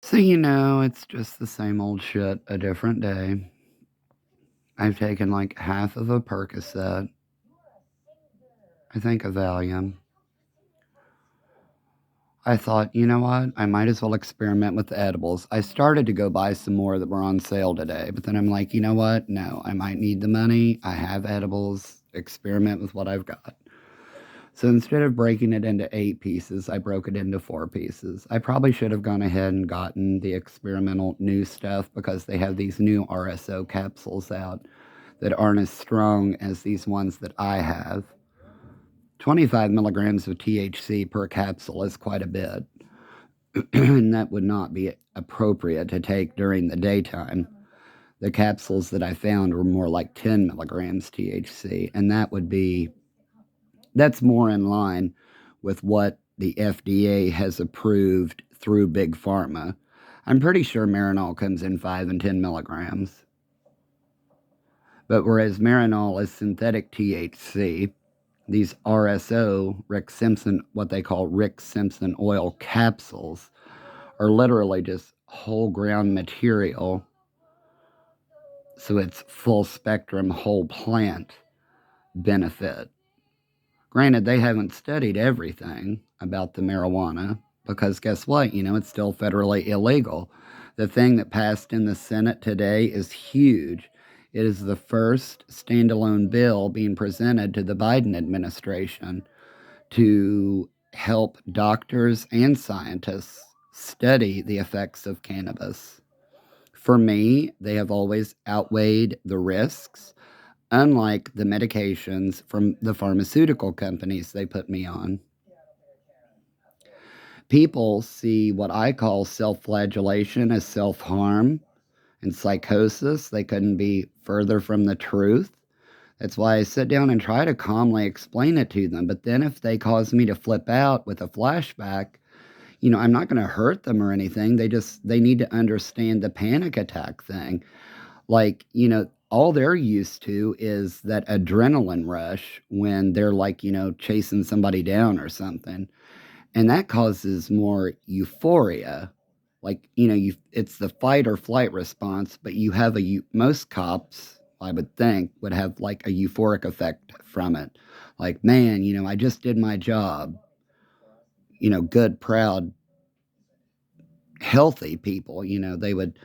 So, it's just the same old shit, a different day. I've taken like half of a Percocet, I think a Valium. I thought, you know what? I might as well experiment with the edibles. I started to go buy some more that were on sale today, but then I'm like, you know what? No, I might need the money. I have edibles. Experiment with what I've got. So instead of breaking it into 8 pieces, I broke it into 4 pieces. I probably should have gone ahead and gotten the experimental new stuff because they have these new RSO capsules out that aren't as strong as these ones that I have. 25 milligrams of THC per capsule is quite a bit, and that would not be appropriate to take during the daytime. The capsules that I found were more like 10 milligrams THC, and that's more in line with what the FDA has approved through Big Pharma. I'm pretty sure Marinol comes in 5 and 10 milligrams. But whereas Marinol is synthetic THC, these RSO, Rick Simpson, what they call Rick Simpson oil capsules, are literally just whole ground material. So it's full spectrum, whole plant benefit. Granted, they haven't studied everything about the marijuana because guess what? It's still federally illegal. The thing that passed in the Senate today is huge. It is the first standalone bill being presented to the Biden administration to help doctors and scientists study the effects of cannabis. For me, they have always outweighed the risks, unlike the medications from the pharmaceutical companies they put me on. People see what I call self flagellation as self harm and psychosis. They couldn't be further from the truth. That's why I sit down and try to calmly explain it to them. But then if they cause me to flip out with a flashback, I'm not going to hurt them or anything. They need to understand the panic attack thing. Like, all they're used to is that adrenaline rush when they're like, chasing somebody down or something. And that causes more euphoria. Like, it's the fight or flight response, but most cops, I would think, would have like a euphoric effect from it. Like, man, I just did my job. Good, proud, healthy people, they would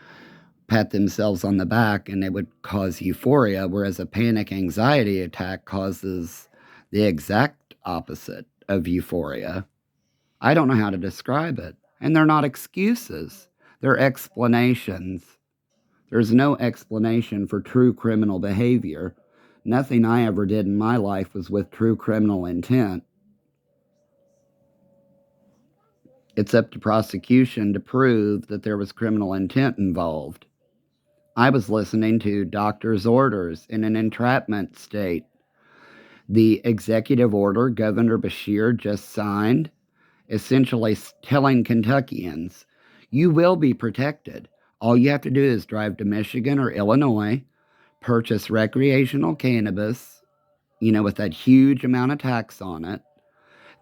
pat themselves on the back and it would cause euphoria, whereas a panic anxiety attack causes the exact opposite of euphoria. I don't know how to describe it. And they're not excuses, they're explanations. There's no explanation for true criminal behavior. Nothing I ever did in my life was with true criminal intent. It's up to prosecution to prove that there was criminal intent involved. I was listening to doctor's orders in an entrapment state. The executive order Governor Beshear just signed, essentially telling Kentuckians, you will be protected. All you have to do is drive to Michigan or Illinois, purchase recreational cannabis, with that huge amount of tax on it,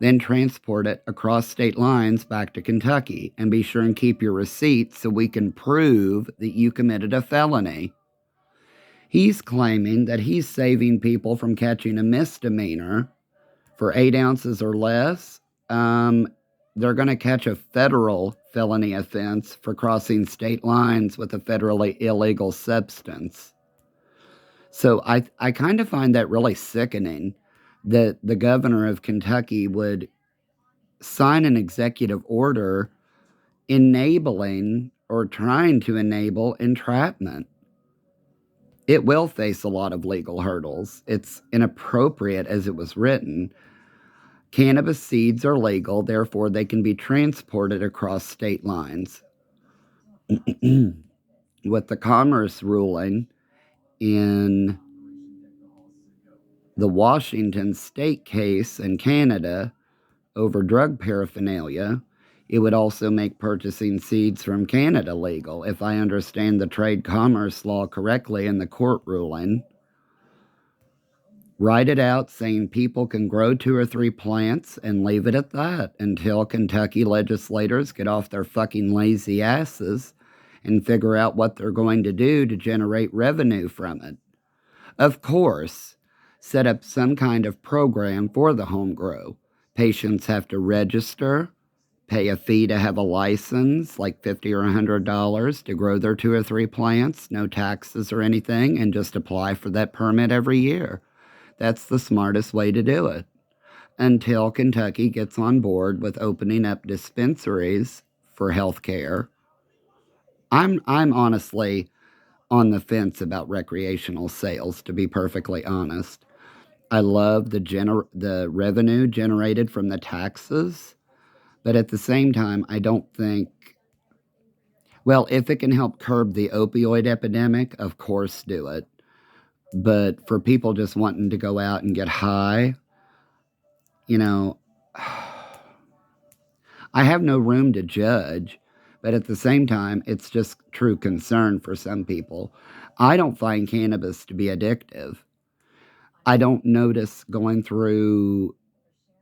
then transport it across state lines back to Kentucky, and be sure and keep your receipts so we can prove that you committed a felony. He's claiming that he's saving people from catching a misdemeanor for 8 ounces or less. They're going to catch a federal felony offense for crossing state lines with a federally illegal substance. So I kind of find that really sickening that the governor of Kentucky would sign an executive order enabling or trying to enable entrapment. It will face a lot of legal hurdles. It's inappropriate as it was written. Cannabis seeds are legal, therefore, they can be transported across state lines. With the Commerce ruling in the Washington state case in Canada over drug paraphernalia, it would also make purchasing seeds from Canada legal, if I understand the trade commerce law correctly in the court ruling. Write it out saying people can grow 2 or 3 plants and leave it at that until Kentucky legislators get off their fucking lazy asses and figure out what they're going to do to generate revenue from it. Of course, set up some kind of program for the home grow. Patients have to register, pay a fee to have a license, like $50 or $100 to grow their 2 or 3 plants, no taxes or anything, and just apply for that permit every year. That's the smartest way to do it. Until Kentucky gets on board with opening up dispensaries for health care. I'm honestly on the fence about recreational sales, to be perfectly honest. I love the revenue generated from the taxes, but at the same time, I don't think, well, if it can help curb the opioid epidemic, of course do it. But for people just wanting to go out and get high, you know, I have no room to judge, but at the same time, it's just true concern for some people. I don't find cannabis to be addictive. I don't notice going through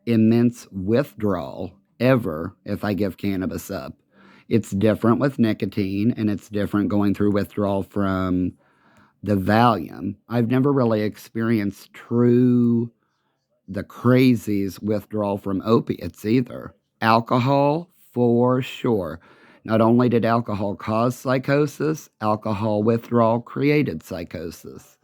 immense withdrawal ever if I give cannabis up. It's different with nicotine, and it's different going through withdrawal from the Valium. I've never really experienced the crazies withdrawal from opiates either. Alcohol, for sure. Not only did alcohol cause psychosis, alcohol withdrawal created psychosis.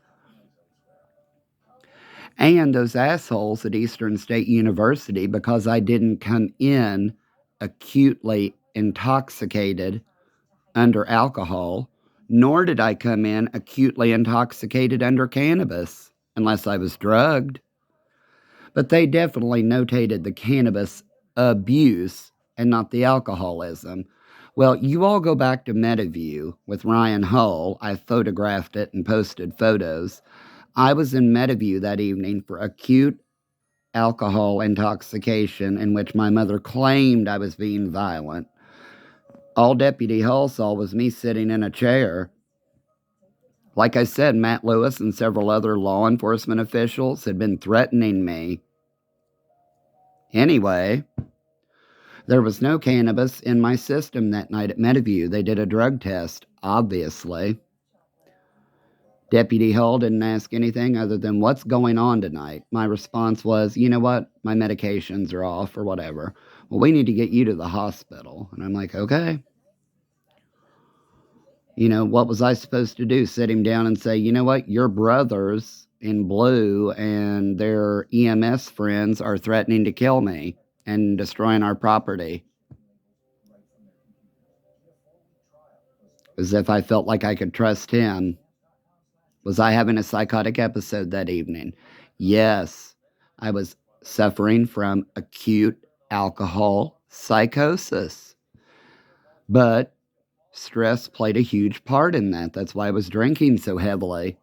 And those assholes at Eastern State University, because I didn't come in acutely intoxicated under alcohol, nor did I come in acutely intoxicated under cannabis, unless I was drugged. But they definitely notated the cannabis abuse and not the alcoholism. Well, you all go back to Metaview with Ryan Hull. I photographed it and posted photos. I was in Metaview that evening for acute alcohol intoxication in which my mother claimed I was being violent. All Deputy Hull saw was me sitting in a chair. Like I said, Matt Lewis and several other law enforcement officials had been threatening me. Anyway, there was no cannabis in my system that night at Metaview. They did a drug test, obviously. Deputy Hull didn't ask anything other than, "What's going on tonight?" My response was, "You know what? My medications are off," or whatever. "Well, we need to get you to the hospital." And I'm like, "Okay." What was I supposed to do? Sit him down and say, "You know what? Your brothers in blue and their EMS friends are threatening to kill me and destroying our property." As if I felt like I could trust him. Was I having a psychotic episode that evening? Yes, I was suffering from acute alcohol psychosis. But stress played a huge part in that. That's why I was drinking so heavily.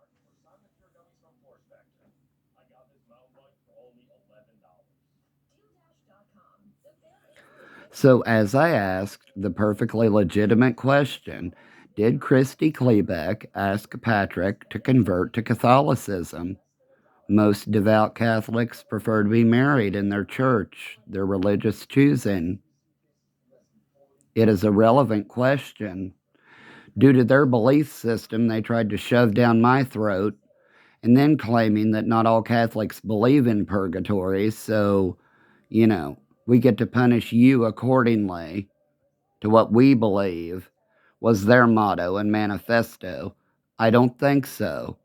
So, as I asked the perfectly legitimate question, did Christy Klebeck ask Patrick to convert to Catholicism? Most devout Catholics prefer to be married in their church, their religious choosing. It is a relevant question. Due to their belief system, they tried to shove down my throat, and then claiming that not all Catholics believe in purgatory, so, we get to punish you accordingly to what we believe, was their motto and manifesto. I don't think so.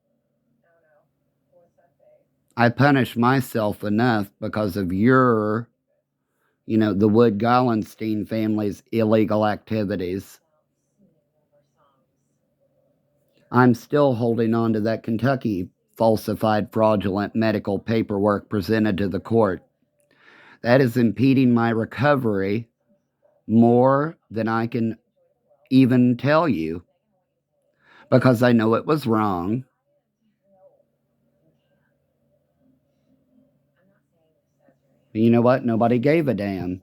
I punish myself enough because of the Wood Gollenstein family's illegal activities. I'm still holding on to that Kentucky falsified fraudulent medical paperwork presented to the court. That is impeding my recovery more than I can even tell you, because I know it was wrong. But you know what? Nobody gave a damn.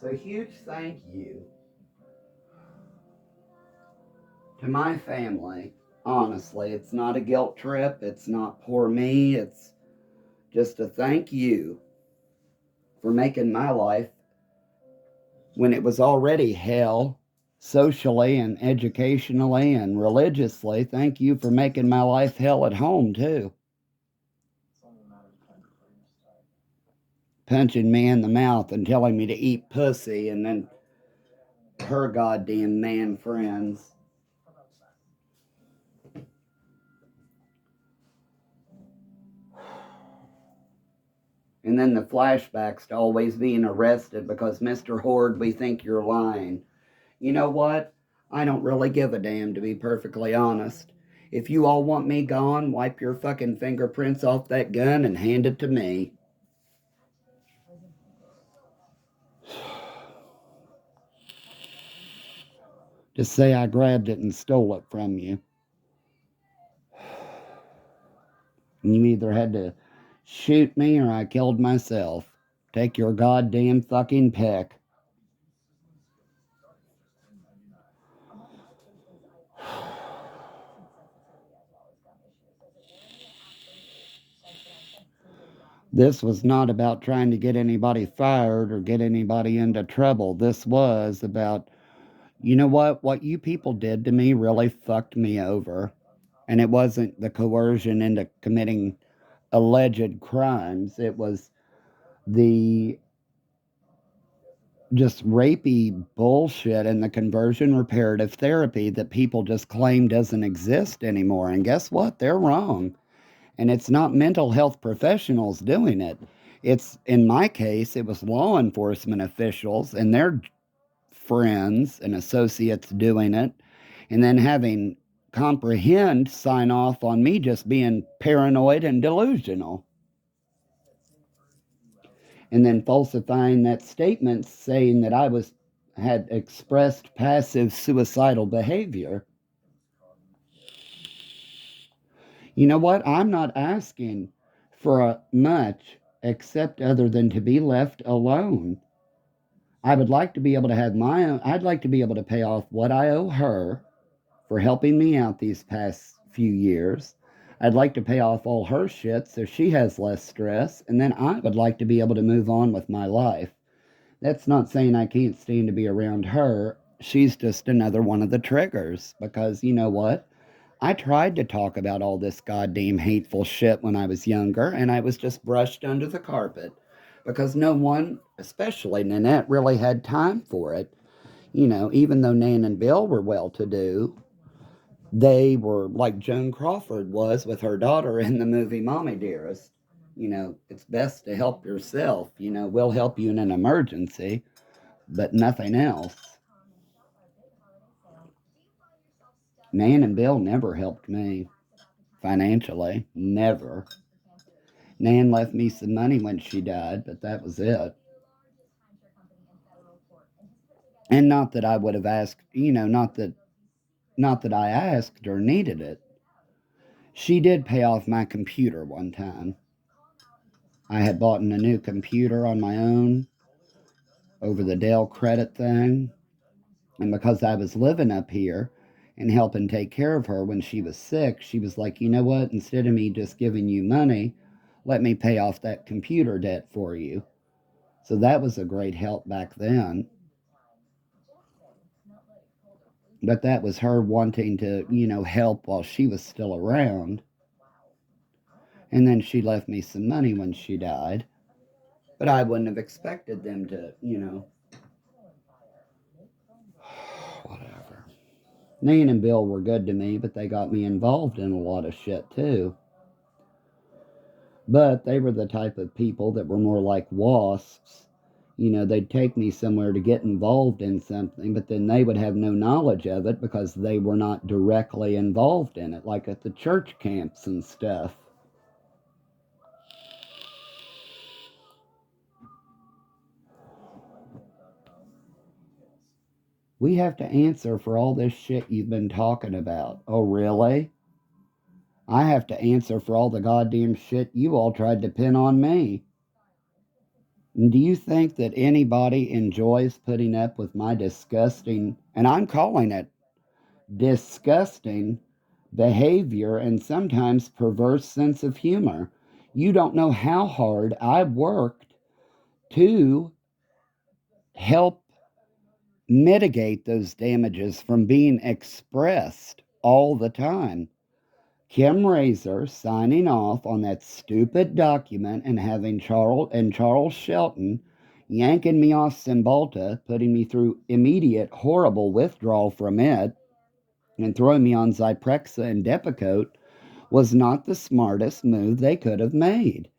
So huge thank you to my family. Honestly, it's not a guilt trip. It's not poor me. It's just a thank you for making my life, when it was already hell, socially and educationally and religiously, thank you for making my life hell at home, too. Punching me in the mouth and telling me to eat pussy, and then her goddamn man friends. And then the flashbacks to always being arrested because, Mr. Horde, we think you're lying. You know what? I don't really give a damn, to be perfectly honest. If you all want me gone, wipe your fucking fingerprints off that gun and hand it to me. Just say I grabbed it and stole it from you. And you either had to shoot me or I killed myself. Take your goddamn fucking pick. This was not about trying to get anybody fired or get anybody into trouble. This was about, you know what? What you people did to me really fucked me over. And it wasn't the coercion into committing alleged crimes. It was the just rapey bullshit and the conversion reparative therapy that people just claim doesn't exist anymore. And guess what? They're wrong. And it's not mental health professionals doing it. It's, in my case, it was law enforcement officials and their friends and associates doing it, and then having Comprehend sign off on me just being paranoid and delusional, and then falsifying that statement saying that I had expressed passive suicidal behavior. You know what? I'm not asking for much except other than to be left alone. I would like to be able to have my own, I'd like to be able to pay off what I owe her for helping me out these past few years. I'd like to pay off all her shit so she has less stress, and then I would like to be able to move on with my life. That's not saying I can't stand to be around her. She's just another one of the triggers because you know what? I tried to talk about all this goddamn hateful shit when I was younger, and I was just brushed under the carpet because no one, especially Nanette, really had time for it. You know, even though Nan and Bill were well to do, they were like Joan Crawford was with her daughter in the movie Mommy Dearest. You know, it's best to help yourself. You know, we'll help you in an emergency, but nothing else. Nan and Bill never helped me financially. Never. Nan left me some money when she died, but that was it. And not that I would have asked, you know, not that I asked or needed it. She did pay off my computer one time. I had bought a new computer on my own over the Dell credit thing. And because I was living up here and helping take care of her when she was sick, she was like, you know what? Instead of me just giving you money, let me pay off that computer debt for you. So that was a great help back then. But that was her wanting to, you know, help while she was still around. And then she left me some money when she died. But I wouldn't have expected them to, you know, whatever. Nan and Bill were good to me, but they got me involved in a lot of shit too. But they were the type of people that were more like wasps. You know, they'd take me somewhere to get involved in something, but then they would have no knowledge of it because they were not directly involved in it, like at the church camps and stuff. We have to answer for all this shit you've been talking about. Oh, really? I have to answer for all the goddamn shit you all tried to pin on me. Do you think that anybody enjoys putting up with my disgusting, and I'm calling it disgusting, behavior and sometimes perverse sense of humor? You don't know how hard I worked to help mitigate those damages from being expressed all the time. Kim Razor signing off on that stupid document and having Charles Shelton yanking me off Cymbalta, putting me through immediate horrible withdrawal from it, and throwing me on Zyprexa and Depakote was not the smartest move they could have made.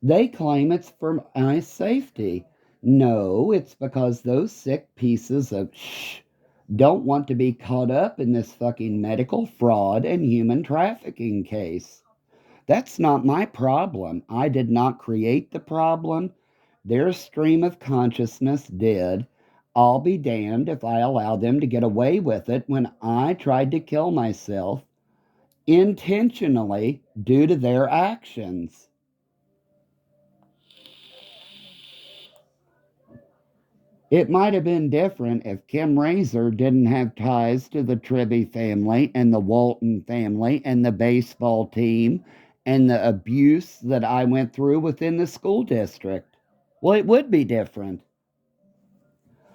They claim it's for my safety. No, it's because those sick pieces of don't want to be caught up in this fucking medical fraud and human trafficking case. That's not my problem. I did not create the problem. Their stream of consciousness did. I'll be damned if I allow them to get away with it when I tried to kill myself intentionally due to their actions. It might have been different if Kim Razor didn't have ties to the Tribby family and the Walton family and the baseball team and the abuse that I went through within the school district. Well, it would be different.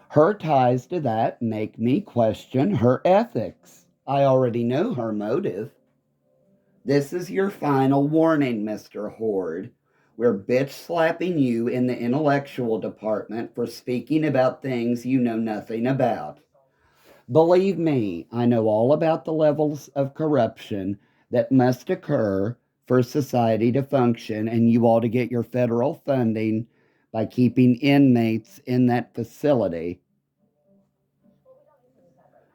Her ties to that make me question her ethics. I already know her motive. This is your final warning, Mr. Horde. We're bitch slapping you in the intellectual department for speaking about things you know nothing about. Believe me, I know all about the levels of corruption that must occur for society to function and you all to get your federal funding by keeping inmates in that facility.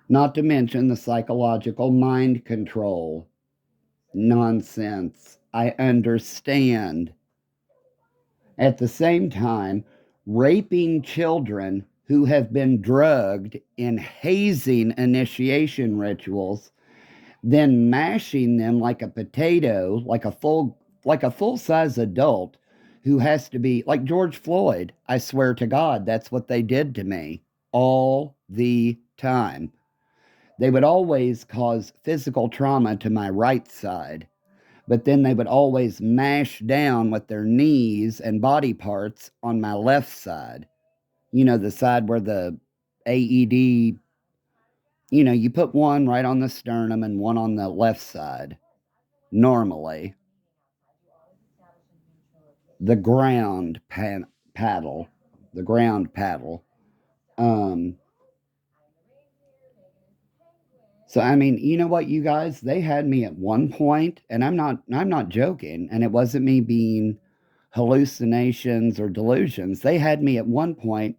Not to mention the psychological mind control. Nonsense. I understand. At the same time, raping children who have been drugged in hazing initiation rituals, then mashing them like a potato, like a full-size adult who has to be like George Floyd. I swear to God, that's what they did to me all the time. They would always cause physical trauma to my right side, but then they would always mash down with their knees and body parts on my left side. You know, the side where the AED, you put one right on the sternum and one on the left side, normally. The paddle, the ground paddle. Um, So I mean, you know what, you guys, they had me at one point, and I'm not joking, and it wasn't me being hallucinations or delusions. They had me at one point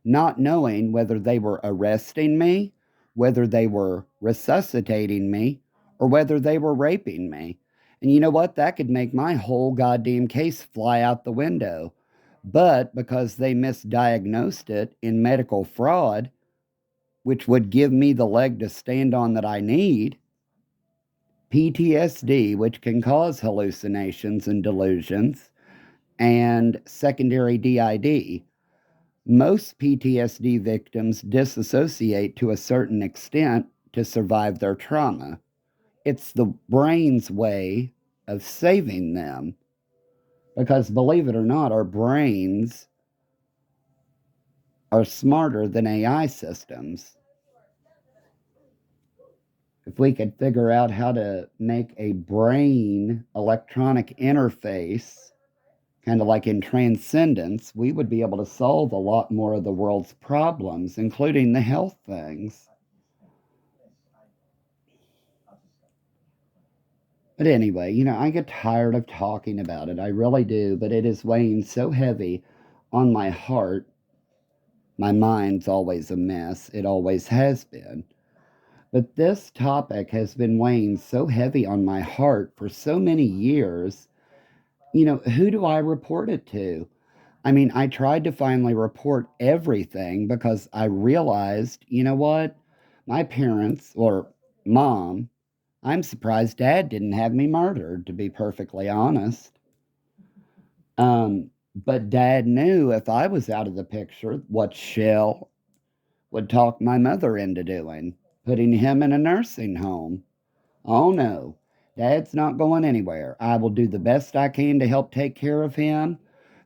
not knowing whether they were arresting me, whether they were resuscitating me, or whether they were raping me. And you know what? That could make my whole goddamn case fly out the window. But because they misdiagnosed it in medical fraud, which would give me the leg to stand on that I need, PTSD, which can cause hallucinations and delusions, and secondary DID. Most PTSD victims disassociate to a certain extent to survive their trauma. It's the brain's way of saving them. Because believe it or not, our brains are smarter than AI systems. If we could figure out how to make a brain electronic interface, kind of like in Transcendence, we would be able to solve a lot more of the world's problems, including the health things. But anyway, I get tired of talking about it. I really do, but it is weighing so heavy on my heart. My mind's always a mess. It always has been. But this topic has been weighing so heavy on my heart for so many years. Who do I report it to? I mean, I tried to finally report everything because I realized, you know what? My parents, or mom, I'm surprised dad didn't have me murdered, to be perfectly honest. Um, But Dad knew if I was out of the picture, what Shell would talk my mother into doing, putting him in a nursing home. Oh no, Dad's not going anywhere. I will do the best I can to help take care of him.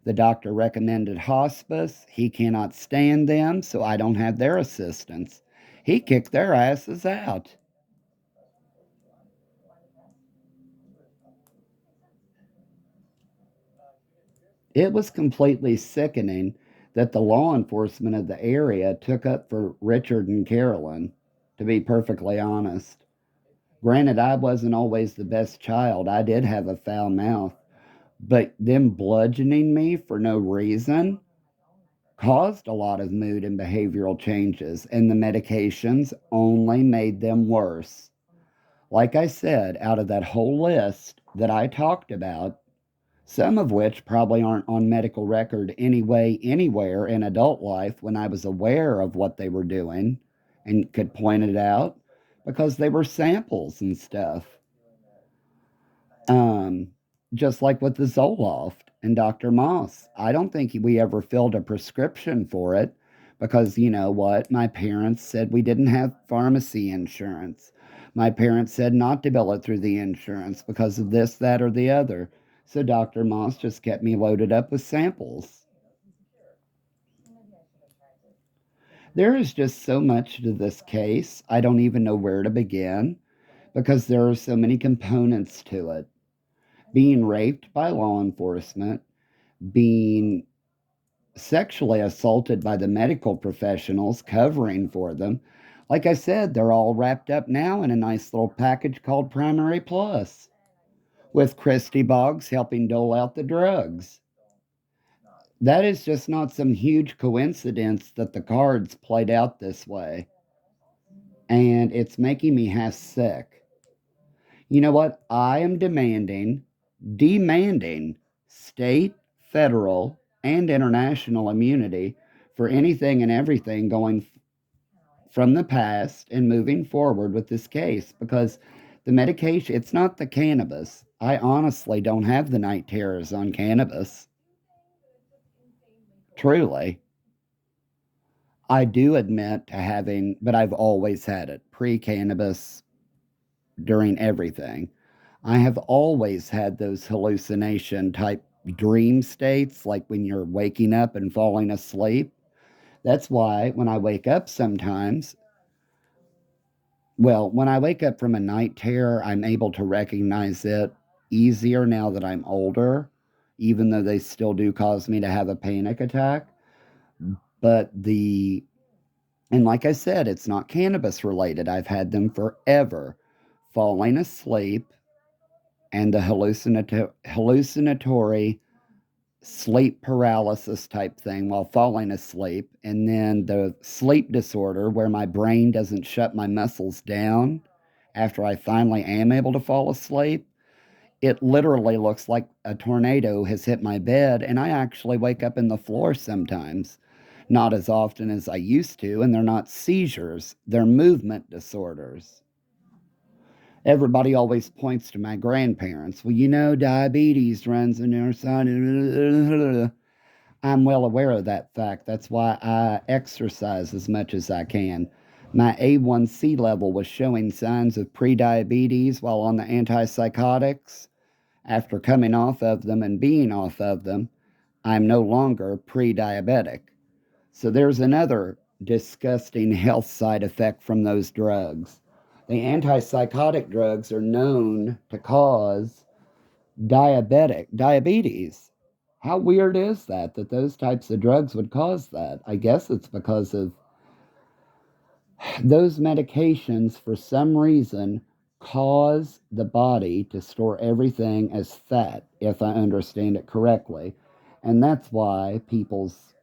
The doctor recommended hospice. He cannot stand them, so I don't have their assistance. He kicked their asses out. It was completely sickening that the law enforcement of the area took up for Richard and Carolyn, to be perfectly honest. Granted, I wasn't always the best child. I did have a foul mouth, but them bludgeoning me for no reason caused a lot of mood and behavioral changes, and the medications only made them worse. Like I said, out of that whole list that I talked about, some of which probably aren't on medical record anyway, anywhere in adult life when I was aware of what they were doing and could point it out because they were samples and stuff. Um, just like with the Zoloft and Dr. Moss. I don't think we ever filled a prescription for it because you know what? My parents said we didn't have pharmacy insurance. My parents said not to bill it through the insurance because of this, that, or the other. So Dr. Moss just kept me loaded up with samples. There is just so much to this case, I don't even know where to begin because there are so many components to it. Being raped by law enforcement, being sexually assaulted by the medical professionals covering for them. Like I said, they're all wrapped up now in a nice little package called Primary Plus, with Christy Boggs helping dole out the drugs. That is just not some huge coincidence that the cards played out this way, and it's making me half sick. You know what? I am demanding state, federal, and international immunity for anything and everything going from the past and moving forward with this case because the medication, it's not the cannabis. I honestly don't have the night terrors on cannabis. Truly. I do admit to having, but I've always had it pre cannabis during everything. I have always had those hallucination type dream states, like when you're waking up and falling asleep. That's why when I wake up sometimes, well, when I wake up from a night terror, I'm able to recognize it easier now that I'm older, even though they still do cause me to have a panic attack. But and like I said, it's not cannabis related. I've had them forever. Falling asleep and the hallucinatory sleep paralysis type thing while falling asleep, and then the sleep disorder where my brain doesn't shut my muscles down after I finally am able to fall asleep. It literally looks like a tornado has hit my bed, and I actually wake up in the floor sometimes. Not as often as I used to, and they're not seizures, they're movement disorders. Everybody always points to my grandparents. Well, you know, diabetes runs in their side. I'm well aware of that fact. That's why I exercise as much as I can. My A1C level was showing signs of prediabetes while on the antipsychotics. After coming off of them and being off of them, I'm no longer pre diabetic. So there's another disgusting health side effect from those drugs. The antipsychotic drugs are known to cause diabetes. How weird is that those types of drugs would cause that? I guess it's because of those medications, for some reason, cause the body to store everything as fat, if I understand it correctly. And that's why people's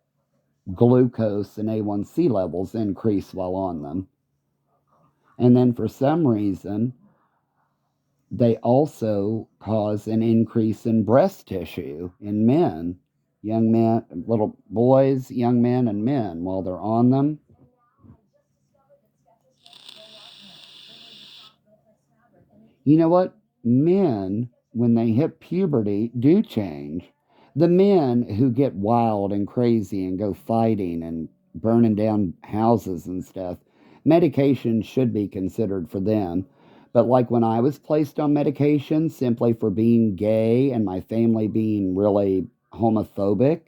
glucose and A1C levels increase while on them. And then for some reason, they also cause an increase in breast tissue in men, young men, little boys, young men, and men while they're on them. You know what? Men, when they hit puberty, do change. The men who get wild and crazy and go fighting and burning down houses and stuff, medication should be considered for them. But like when I was placed on medication simply for being gay and my family being really homophobic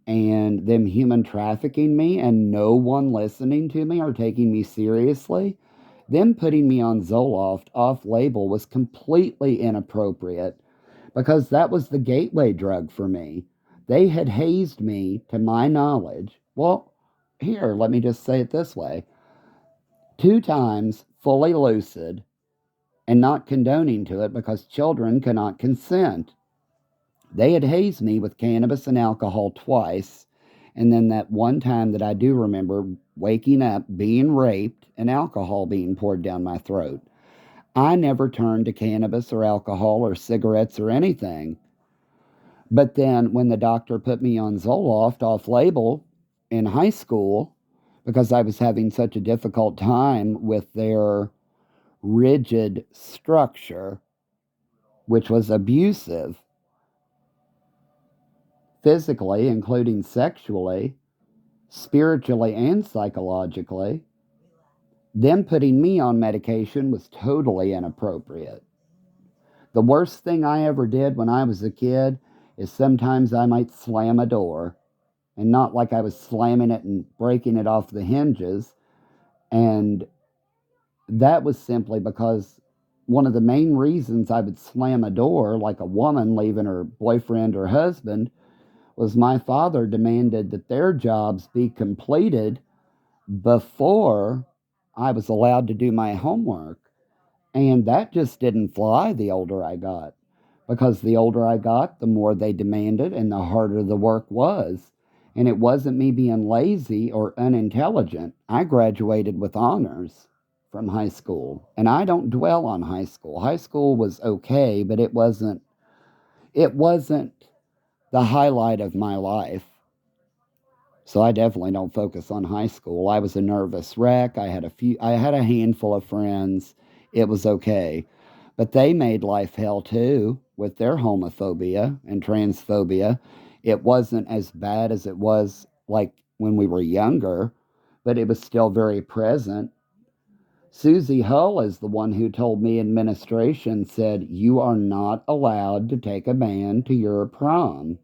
and them human trafficking me and no one listening to me or taking me seriously, them putting me on Zoloft off label was completely inappropriate because that was the gateway drug for me. They had hazed me, to my knowledge. Well, here, let me just say it this way: 2 times fully lucid and not condoning to it because children cannot consent. They had hazed me with cannabis and alcohol twice. And then that one time that I do remember waking up, being raped, and alcohol being poured down my throat. I never turned to cannabis or alcohol or cigarettes or anything. But then when the doctor put me on Zoloft off label in high school, because I was having such a difficult time with their rigid structure, which was abusive physically, including sexually, spiritually, and psychologically, them putting me on medication was totally inappropriate. The worst thing I ever did when I was a kid is sometimes I might slam a door, and not like I was slamming it and breaking it off the hinges. And that was simply because one of the main reasons I would slam a door, like a woman leaving her boyfriend or husband, was my father demanded that their jobs be completed before I was allowed to do my homework. And that just didn't fly the older I got, because the older I got, the more they demanded and the harder the work was. And it wasn't me being lazy or unintelligent. I graduated with honors from high school, and I don't dwell on high school. High school was okay, but it wasn't the highlight of my life. So I definitely don't focus on high school. I was a nervous wreck. I had a handful of friends. It was okay. But they made life hell too with their homophobia and transphobia. It wasn't as bad as it was like when we were younger, but it was still very present. Susie Hull is the one who told me administration said, "You are not allowed to take a man to your prom."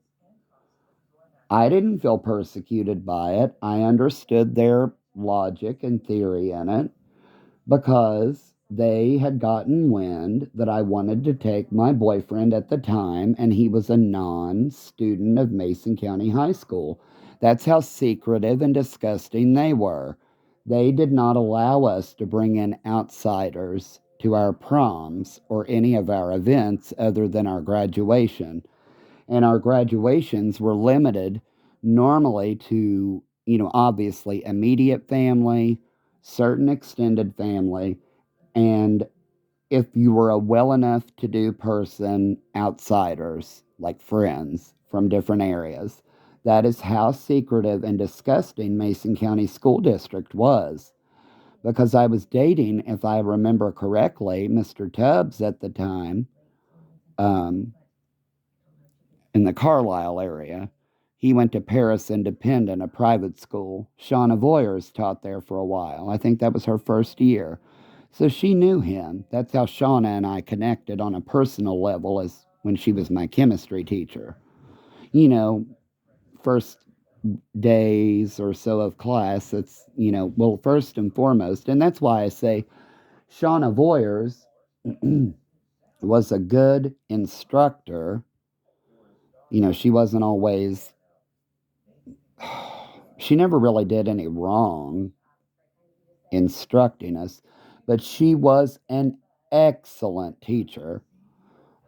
I didn't feel persecuted by it. I understood their logic and theory in it because they had gotten wind that I wanted to take my boyfriend at the time, and he was a non student of Mason County High School. That's how secretive and disgusting they were. They did not allow us to bring in outsiders to our proms or any of our events other than our graduation. And our graduations were limited normally to, obviously immediate family, certain extended family, and if you were a well enough to do person, outsiders, like friends from different areas. That is how secretive and disgusting Mason County School District was. Because I was dating, if I remember correctly, Mr. Tubbs at the time, um, in the Carlisle area. He went to Paris Independent, a private school. Shauna Voyers taught there for a while. I think that was her first year. So she knew him. That's how Shauna and I connected on a personal level, as when she was my chemistry teacher. You know, first days or so of class, it's, well, first and foremost. And that's why I say Shauna Voyers was a good instructor. She wasn't always, she never really did any wrong instructing us, but she was an excellent teacher.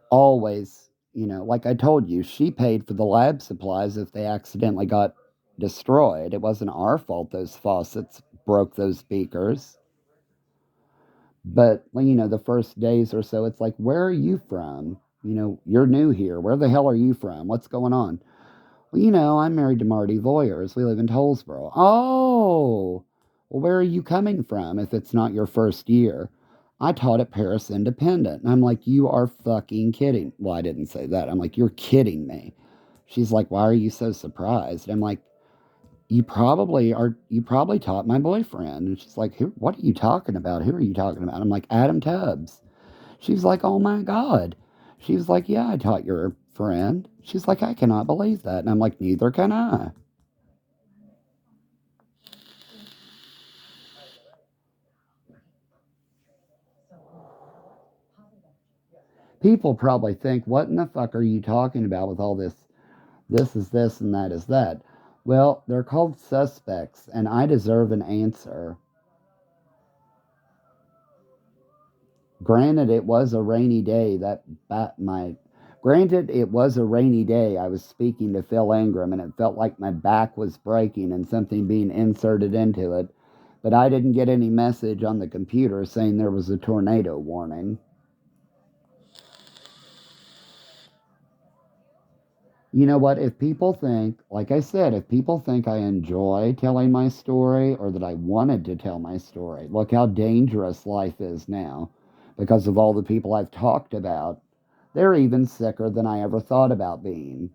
Always, like I told you, she paid for the lab supplies if they accidentally got destroyed. It wasn't our fault those faucets broke those beakers. But, well, the first days or so, it's like, where are you from? You're new here. Where the hell are you from? What's going on? Well, I'm married to Marty Voyers. We live in Tollsboro. Oh, well, where are you coming from if it's not your first year? I taught at Paris Independent. And I'm like, you are fucking kidding. Well, I didn't say that. I'm like, you're kidding me. She's like, why are you so surprised? I'm like, you probably taught my boyfriend. And she's like, who, what are you talking about? Who are you talking about? I'm like, Adam Tubbs. She's like, oh my God. She was like, yeah, I taught your friend. She's like, I cannot believe that. And I'm like, neither can I. People probably think, what in the fuck are you talking about with all this? This is this and that is that. Well, they're called suspects, and I deserve an answer. Granted, it was a rainy day. Granted, it was a rainy day. I was speaking to Phil Ingram, and it felt like my back was breaking and something being inserted into it. But I didn't get any message on the computer saying there was a tornado warning. You know what? If people think, like I said, if people think I enjoy telling my story or that I wanted to tell my story, look how dangerous life is now because of all the people I've talked about. They're even sicker than I ever thought about being.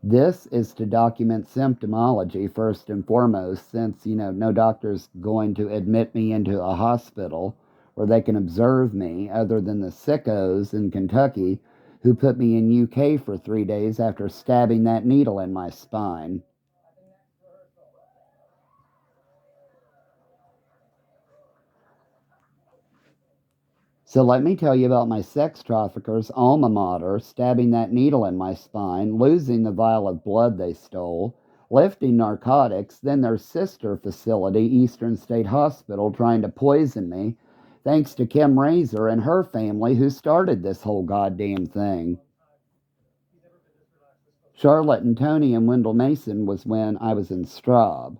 This is to document symptomology first and foremost, since, no doctor's going to admit me into a hospital where they can observe me other than the sickos in Kentucky who put me in UK for 3 days after stabbing that needle in my spine. So let me tell you about my sex trafficker's alma mater stabbing that needle in my spine, losing the vial of blood they stole, lifting narcotics, then their sister facility, Eastern State Hospital, trying to poison me, thanks to Kim Razor and her family who started this whole goddamn thing. Charlotte and Tony and Wendell Mason was when I was in Straub.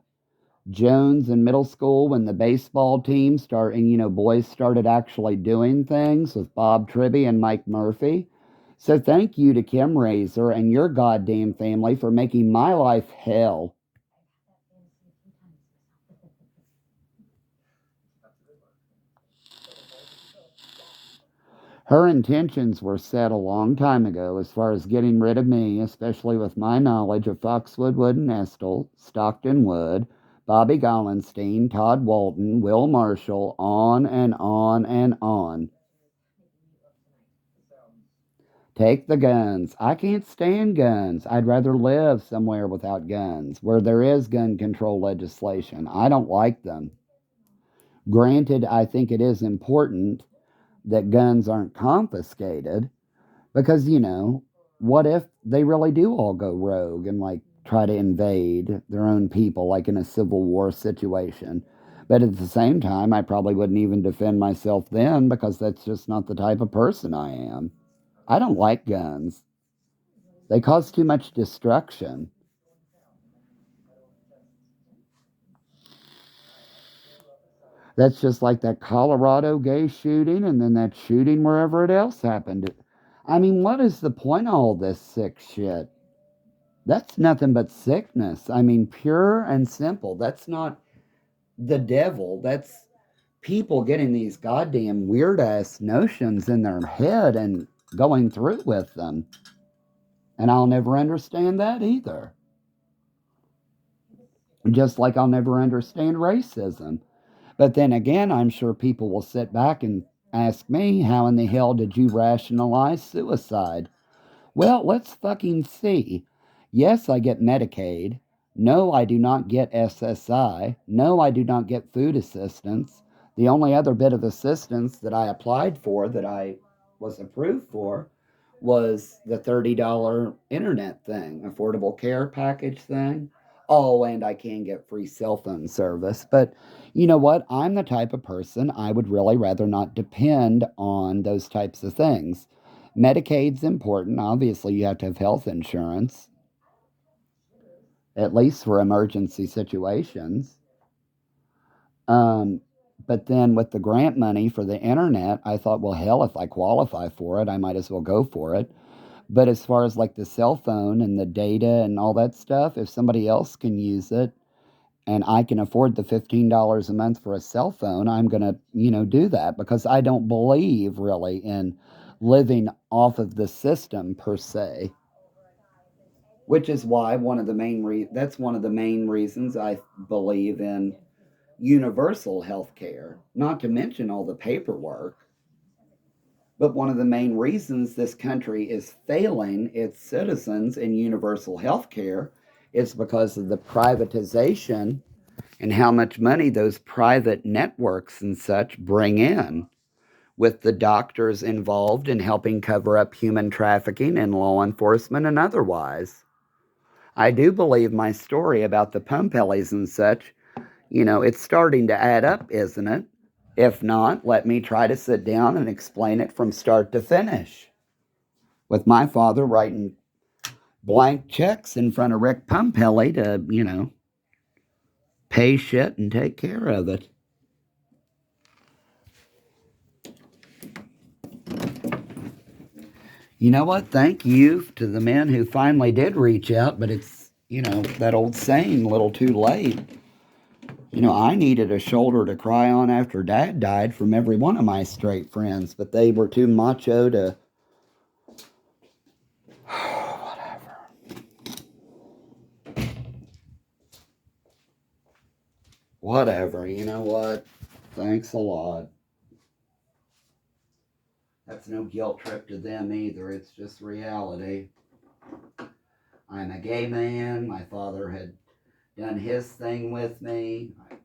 Jones in middle school when the baseball team start and boys started actually doing things with Bob Tribby and Mike Murphy. So thank you to Kim Razor and your goddamn family for making my life hell. Her intentions were set a long time ago as far as getting rid of me, especially with my knowledge of Foxwood Wood and Estill, Stockton Wood, Bobby Gollenstein, Todd Walton, Will Marshall, on and on and on. Take the guns. I can't stand guns. I'd rather live somewhere without guns, where there is gun control legislation. I don't like them. Granted, I think it is important that guns aren't confiscated because, what if they really do all go rogue and like try to invade their own people, like in a Civil War situation? But at the same time, I probably wouldn't even defend myself then because that's just not the type of person I am. I don't like guns. They cause too much destruction. That's just like that Colorado gay shooting and then that shooting wherever it else happened. I mean, what is the point of all this sick shit? That's nothing but sickness. I mean, pure and simple. That's not the devil. That's people getting these goddamn weird ass notions in their head and going through with them. And I'll never understand that either. Just like I'll never understand racism. But then again, I'm sure people will sit back and ask me, how in the hell did you rationalize suicide? Well, let's fucking see. Yes, I get Medicaid. No, I do not get SSI. No, I do not get food assistance. The only other bit of assistance that I applied for that I was approved for was the $30 internet thing, affordable care package thing. Oh, and I can get free cell phone service. But you know what? I'm the type of person I would really rather not depend on those types of things. Medicaid's important. Obviously, you have to have health insurance, at least for emergency situations. Um, but then with the grant money for the internet, I thought, well, hell, if I qualify for it, I might as well go for it. But as far as like the cell phone and the data and all that stuff, if somebody else can use it and I can afford the $15 a month for a cell phone, I'm going to, do that because I don't believe really in living off of the system per se. which is why that's one of the main reasons I believe in universal health care, not to mention all the paperwork. But one of the main reasons this country is failing its citizens in universal health care is because of the privatization and how much money those private networks and such bring in, with the doctors involved in helping cover up human trafficking in law enforcement and otherwise. I do believe my story about the Pumpellies and such, it's starting to add up, isn't it? If not, let me try to sit down and explain it from start to finish. With my father writing blank checks in front of Rick Pumpelly to, pay shit and take care of it. You know what? Thank you to the men who finally did reach out, but it's, that old saying, a little too late. I needed a shoulder to cry on after Dad died from every one of my straight friends, but they were too macho to. Whatever. Whatever. You know what? Thanks a lot. That's no guilt trip to them either. It's just reality. I'm a gay man. My father had done his thing with me. I've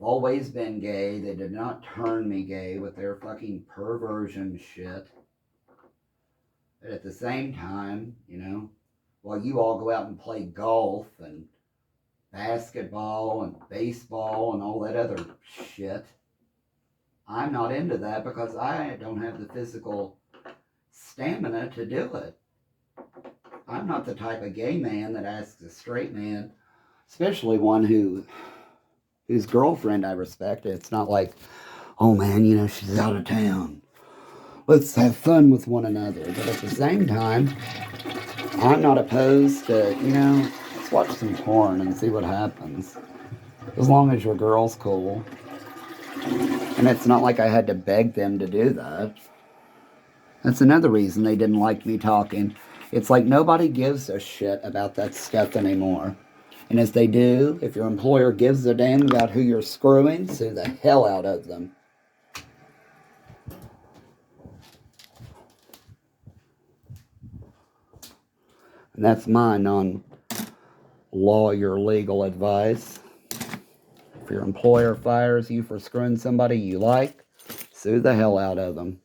always been gay. They did not turn me gay with their fucking perversion shit. But at the same time, while you all go out and play golf and basketball and baseball and all that other shit, I'm not into that because I don't have the physical stamina to do it. I'm not the type of gay man that asks a straight man, especially one whose girlfriend I respect. It's not like, oh man, she's out of town. Let's have fun with one another. But at the same time, I'm not opposed to, let's watch some porn and see what happens. As long as your girl's cool. And it's not like I had to beg them to do that. That's another reason they didn't like me talking. It's like nobody gives a shit about that stuff anymore. And as they do, if your employer gives a damn about who you're screwing, sue the hell out of them. And that's my non-lawyer legal advice. If your employer fires you for screwing somebody you like, sue the hell out of them.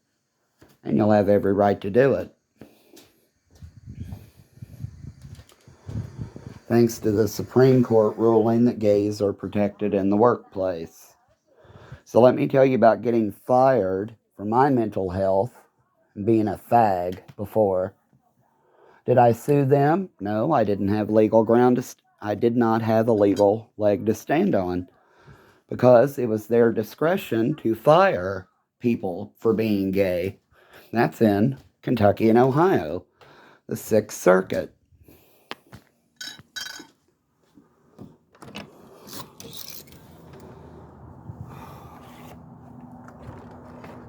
And you'll have every right to do it. Thanks to the Supreme Court ruling that gays are protected in the workplace. So let me tell you about getting fired for my mental health and being a fag before. Did I sue them? No, I didn't have legal ground I did not have a legal leg to stand on because it was their discretion to fire people for being gay. That's in Kentucky and Ohio, the Sixth Circuit.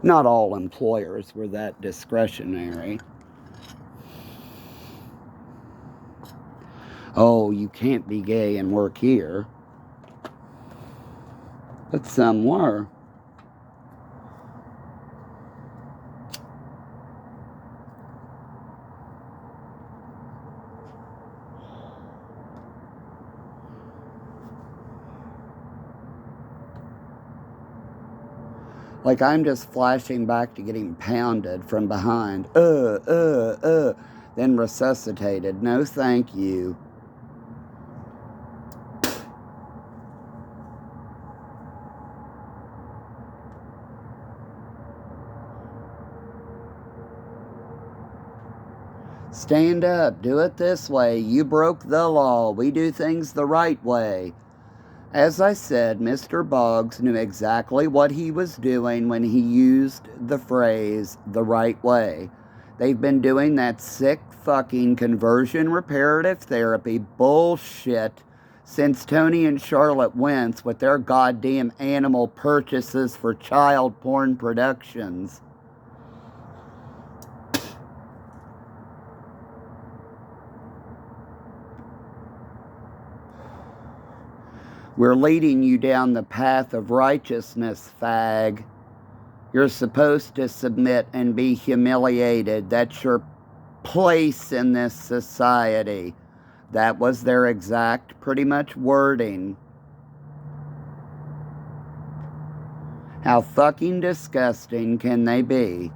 Not all employers were that discretionary. Oh, you can't be gay and work here. But some were. Like I'm just flashing back to getting pounded from behind. Then resuscitated. No, thank you. Stand up. Do it this way. You broke the law. We do things the right way. As I said, Mr. Boggs knew exactly what he was doing when he used the phrase the right way. They've been doing that sick fucking conversion reparative therapy bullshit since Tony and Charlotte Wentz with their goddamn animal purchases for child porn productions. We're leading you down the path of righteousness, fag. You're supposed to submit and be humiliated. That's your place in this society. That was their exact, pretty much, wording. How fucking disgusting can they be?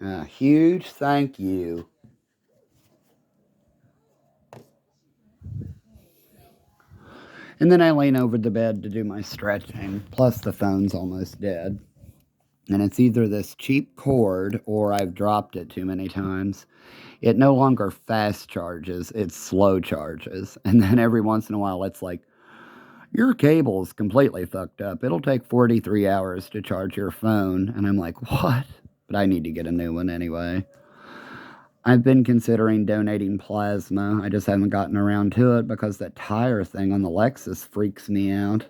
A huge thank you. And then I lean over the bed to do my stretching. Plus, the phone's almost dead. And it's either this cheap cord or I've dropped it too many times. It no longer fast charges, it slow charges. And then every once in a while, it's like, your cable's completely fucked up. It'll take 43 hours to charge your phone. And I'm like, what? But I need to get a new one anyway. I've been considering donating plasma. I just haven't gotten around to it because that tire thing on the Lexus freaks me out.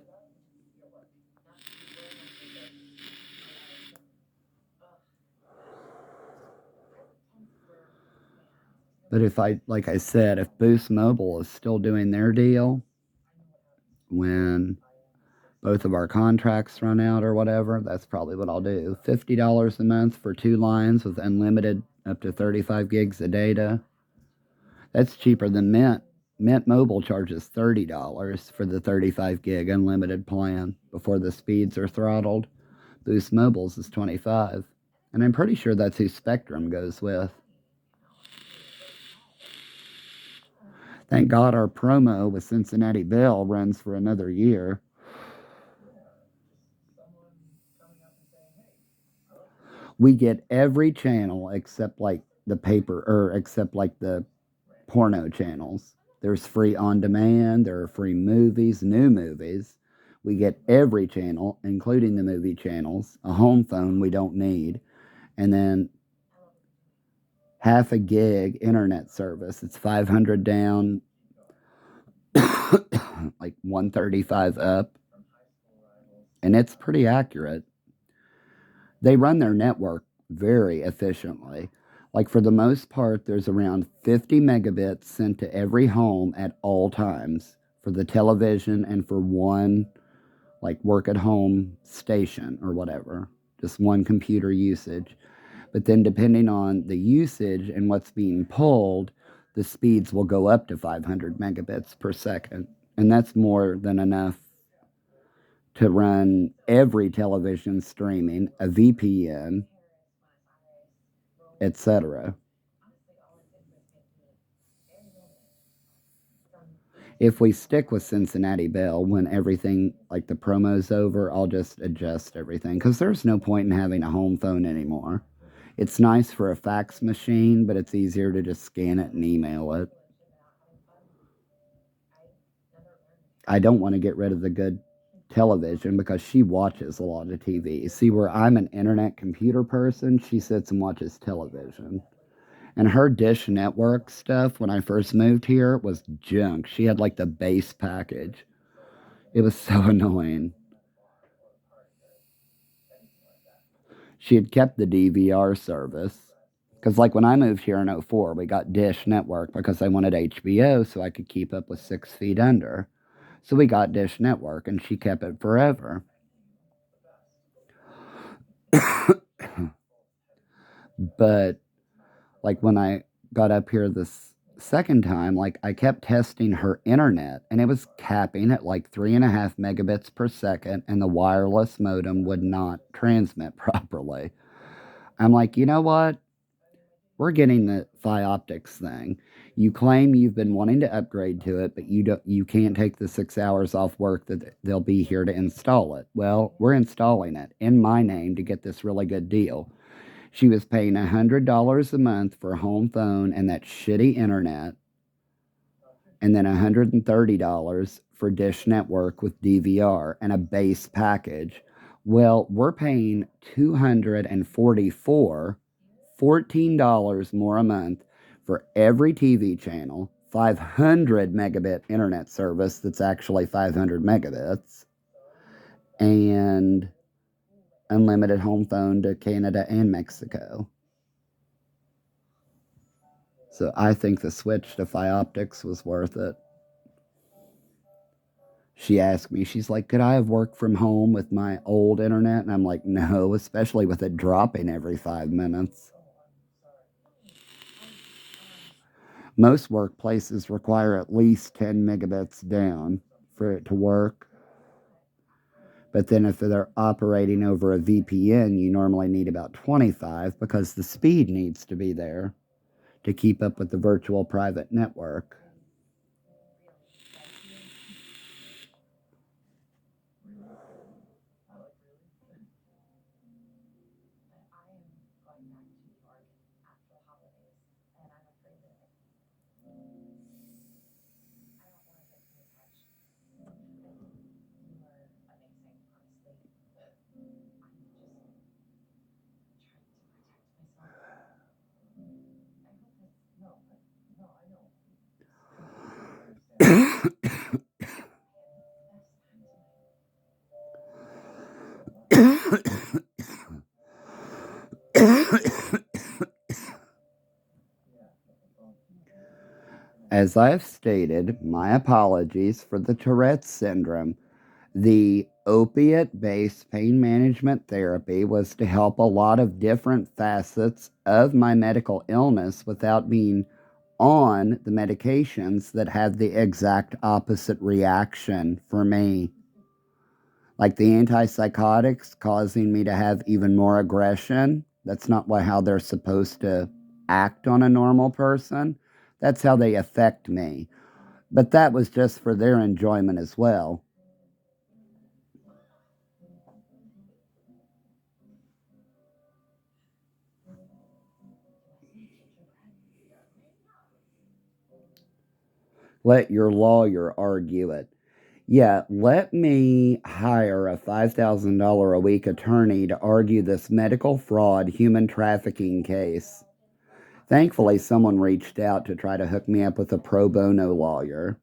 But if like I said, if Boost Mobile is still doing their deal when both of our contracts run out or whatever, that's probably what I'll do. $50 a month for 2 lines with unlimited up to 35 gigs of data. That's cheaper than Mint. Mint Mobile charges $30 for the 35 gig unlimited plan before the speeds are throttled. Boost Mobile's is $25. And I'm pretty sure that's who Spectrum goes with. Thank God our promo with Cincinnati Bell runs for another year. We get every channel except like the porno channels. There's free on demand, there are free movies, new movies. We get every channel, including the movie channels. A home phone we don't need. And then half a gig internet service. It's 500 down, like 135 up. And it's pretty accurate. They run their network very efficiently. Like for the most part, there's around 50 megabits sent to every home at all times for the television and for one like work at home station or whatever, just one computer usage. But then depending on the usage and what's being pulled, the speeds will go up to 500 megabits per second. And that's more than enough to run every television streaming, a VPN, etc. If we stick with Cincinnati Bell, when everything, like the promo's over, I'll just adjust everything because there's no point in having a home phone anymore. It's nice for a fax machine, but it's easier to just scan it and email it. I don't want to get rid of the good television because she watches a lot of TV. See, where I'm an internet computer person, she sits and watches television. And her Dish Network stuff when I first moved here was junk. She had like the base package. It was so annoying. She had kept the DVR service. Because, like, when I moved here in 04, we got Dish Network because I wanted HBO so I could keep up with 6 Feet Under. So we got Dish Network, and she kept it forever. But, like, when I got up here this second time, like, I kept testing her internet, and it was capping at like 3.5 megabits per second, and the wireless modem would not transmit properly. I'm like, you know what? We're getting the Phioptics thing. You claim you've been wanting to upgrade to it, but you can't take the 6 hours off work that they'll be here to install it. Well, we're installing it in my name to get this really good deal. She was paying $100 a month for a home phone and that shitty internet, and then $130 for Dish Network with DVR and a base package. Well, we're paying $244, $14 more a month for every TV channel, 500 megabit internet service that's actually 500 megabits, and unlimited home phone to Canada and Mexico. So I think the switch to Phioptics was worth it. She asked me, she's like, could I have worked from home with my old internet? And I'm like, no, especially with it dropping every 5 minutes. Most workplaces require at least 10 megabits down for it to work. But then if they're operating over a VPN, you normally need about 25 because the speed needs to be there to keep up with the virtual private network. As I have stated, my apologies for the Tourette's syndrome. The opiate based pain management therapy was to help a lot of different facets of my medical illness without being on the medications that have the exact opposite reaction for me. Like the antipsychotics causing me to have even more aggression. That's not how they're supposed to act on a normal person. That's how they affect me. But that was just for their enjoyment as well. Let your lawyer argue it. Yeah, let me hire a $5,000 a week attorney to argue this medical fraud human trafficking case. Thankfully, someone reached out to try to hook me up with a pro bono lawyer.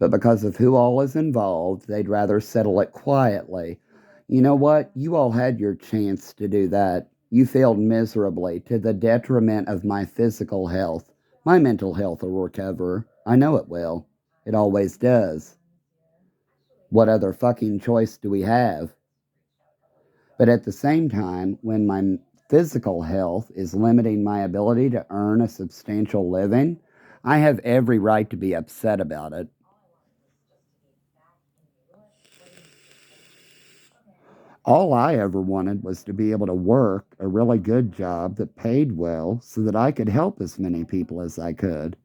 But because of who all is involved, they'd rather settle it quietly. You know what? You all had your chance to do that. You failed miserably to the detriment of my physical health. My mental health will recover. I know it will. It always does. What other fucking choice do we have? But at the same time, when my physical health is limiting my ability to earn a substantial living, I have every right to be upset about it. All I ever wanted was to be able to work a really good job that paid well so that I could help as many people as I could.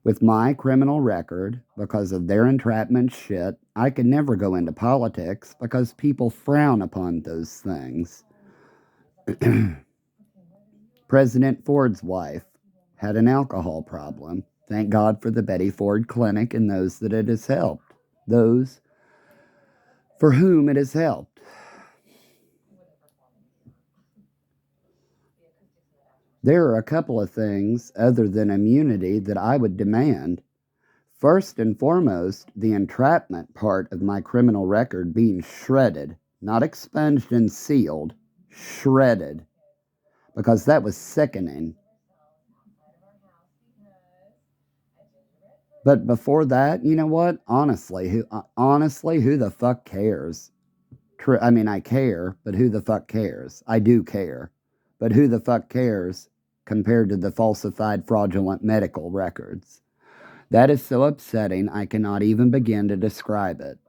With my criminal record, because of their entrapment shit, I could never go into politics because people frown upon those things. President Ford's wife had an alcohol problem. Thank God for the Betty Ford Clinic and those that it has helped. Those for whom it has helped. There are a couple of things other than immunity that I would demand. First and foremost, the entrapment part of my criminal record being shredded, not expunged and sealed, shredded, because that was sickening. But before that, you know what? Honestly, who the fuck cares? I care, but who the fuck cares? I do care, but who the fuck cares compared to the falsified, fraudulent medical records? That is so upsetting, I cannot even begin to describe it.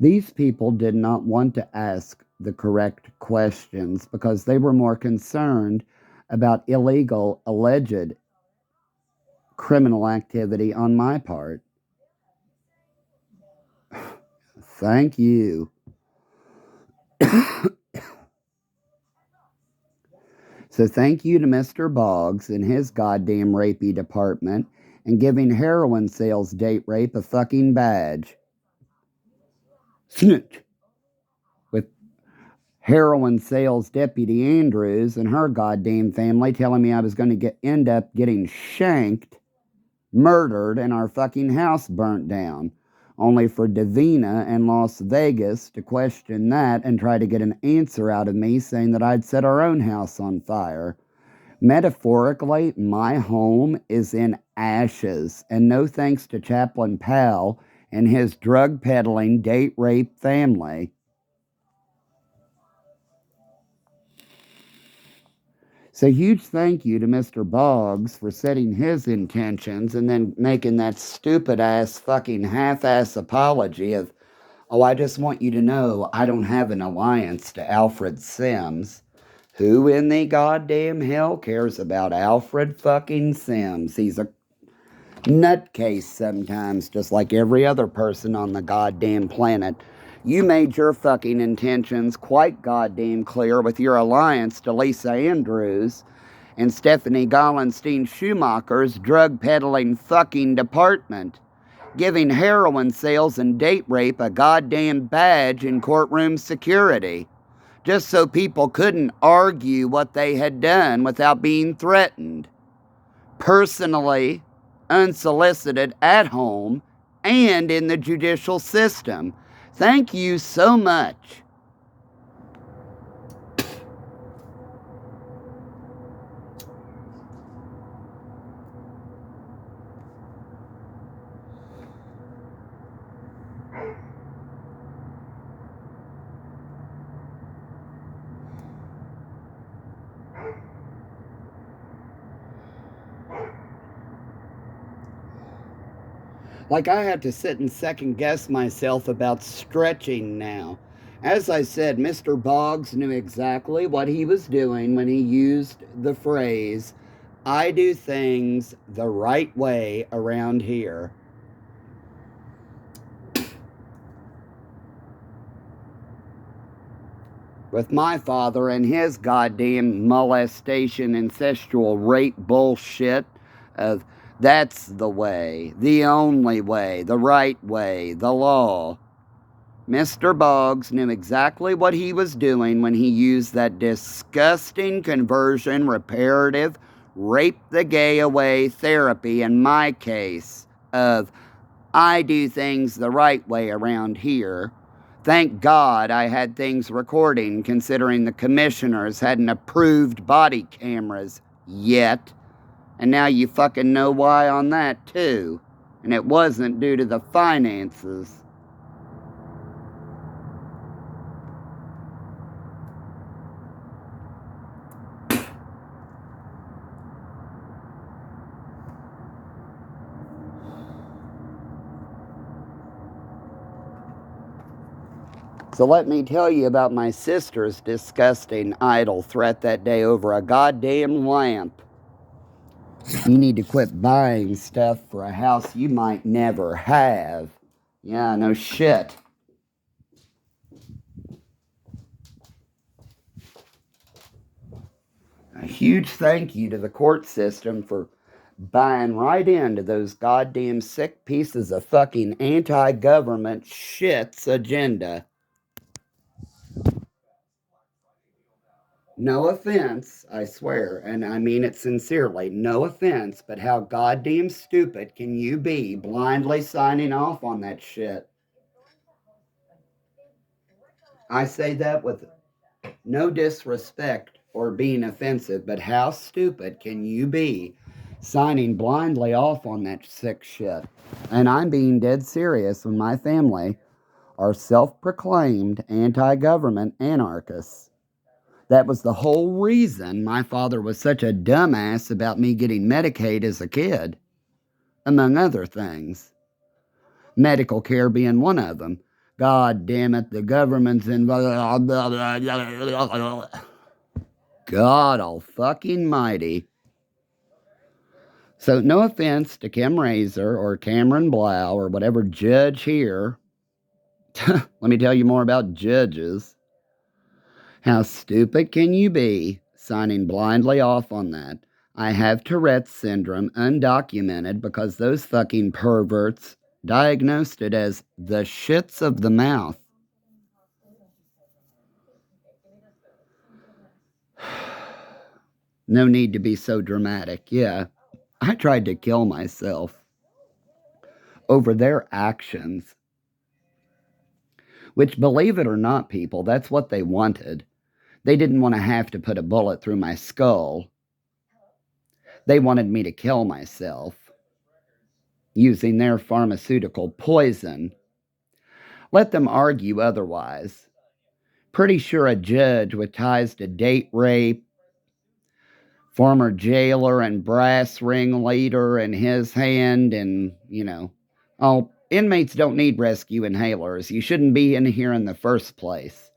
These people did not want to ask the correct questions because they were more concerned about illegal, alleged criminal activity on my part. Thank you. So thank you to Mr. Boggs and his goddamn rapey department and giving heroin sales date rape a fucking badge. Snitch. With heroin sales deputy Andrews and her goddamn family telling me I was going to end up getting shanked, murdered, and our fucking house burnt down. Only for Davina and Las Vegas to question that and try to get an answer out of me saying that I'd set our own house on fire. Metaphorically, my home is in ashes, and no thanks to Chaplain Powell and his drug peddling, date rape family. So huge thank you to Mr. Boggs for setting his intentions and then making that stupid ass fucking half-ass apology of, oh, I just want you to know I don't have an alliance to Alfred Sims. Who in the goddamn hell cares about Alfred fucking Sims? He's a nutcase sometimes, just like every other person on the goddamn planet. You made your fucking intentions quite goddamn clear with your alliance to Lisa Andrews and Stephanie Gollenstein Schumacher's drug peddling fucking department, giving heroin sales and date rape a goddamn badge in courtroom security, just so people couldn't argue what they had done without being threatened. Personally, unsolicited, at home, and in the judicial system. Thank you so much. Like I have to sit and second guess myself about stretching now. As I said, Mr. Boggs knew exactly what he was doing when he used the phrase, I do things the right way around here. With my father and his goddamn molestation, incestual rape bullshit of that's the way, the only way, the right way, the law. Mr. Boggs knew exactly what he was doing when he used that disgusting conversion reparative rape the gay away therapy in my case of I do things the right way around here. Thank God I had things recording considering the commissioners hadn't approved body cameras yet. And now you fucking know why on that too. And it wasn't due to the finances. So let me tell you about my sister's disgusting idle threat that day over a goddamn lamp. You need to quit buying stuff for a house you might never have. Yeah, no shit. A huge thank you to the court system for buying right into those goddamn sick pieces of fucking anti-government shit's agenda. No offense, I swear, and I mean it sincerely, no offense, but how goddamn stupid can you be blindly signing off on that shit? I say that with no disrespect or being offensive, but how stupid can you be signing blindly off on that sick shit? And I'm being dead serious when my family are self-proclaimed anti-government anarchists. That was the whole reason my father was such a dumbass about me getting Medicaid as a kid, among other things. Medical care being one of them. God damn it, the government's involved. God all fucking mighty. So no offense to Kim Razor or Cameron Blau or whatever judge here. Let me tell you more about judges. How stupid can you be signing blindly off on that? I have Tourette's syndrome undocumented because those fucking perverts diagnosed it as the shits of the mouth. No need to be so dramatic. Yeah, I tried to kill myself over their actions, which, believe it or not, people, that's what they wanted. They didn't want to have to put a bullet through my skull. They wanted me to kill myself using their pharmaceutical poison. Let them argue otherwise. Pretty sure a judge with ties to date rape, former jailer and brass ringleader in his hand, and, oh, inmates don't need rescue inhalers. You shouldn't be in here in the first place.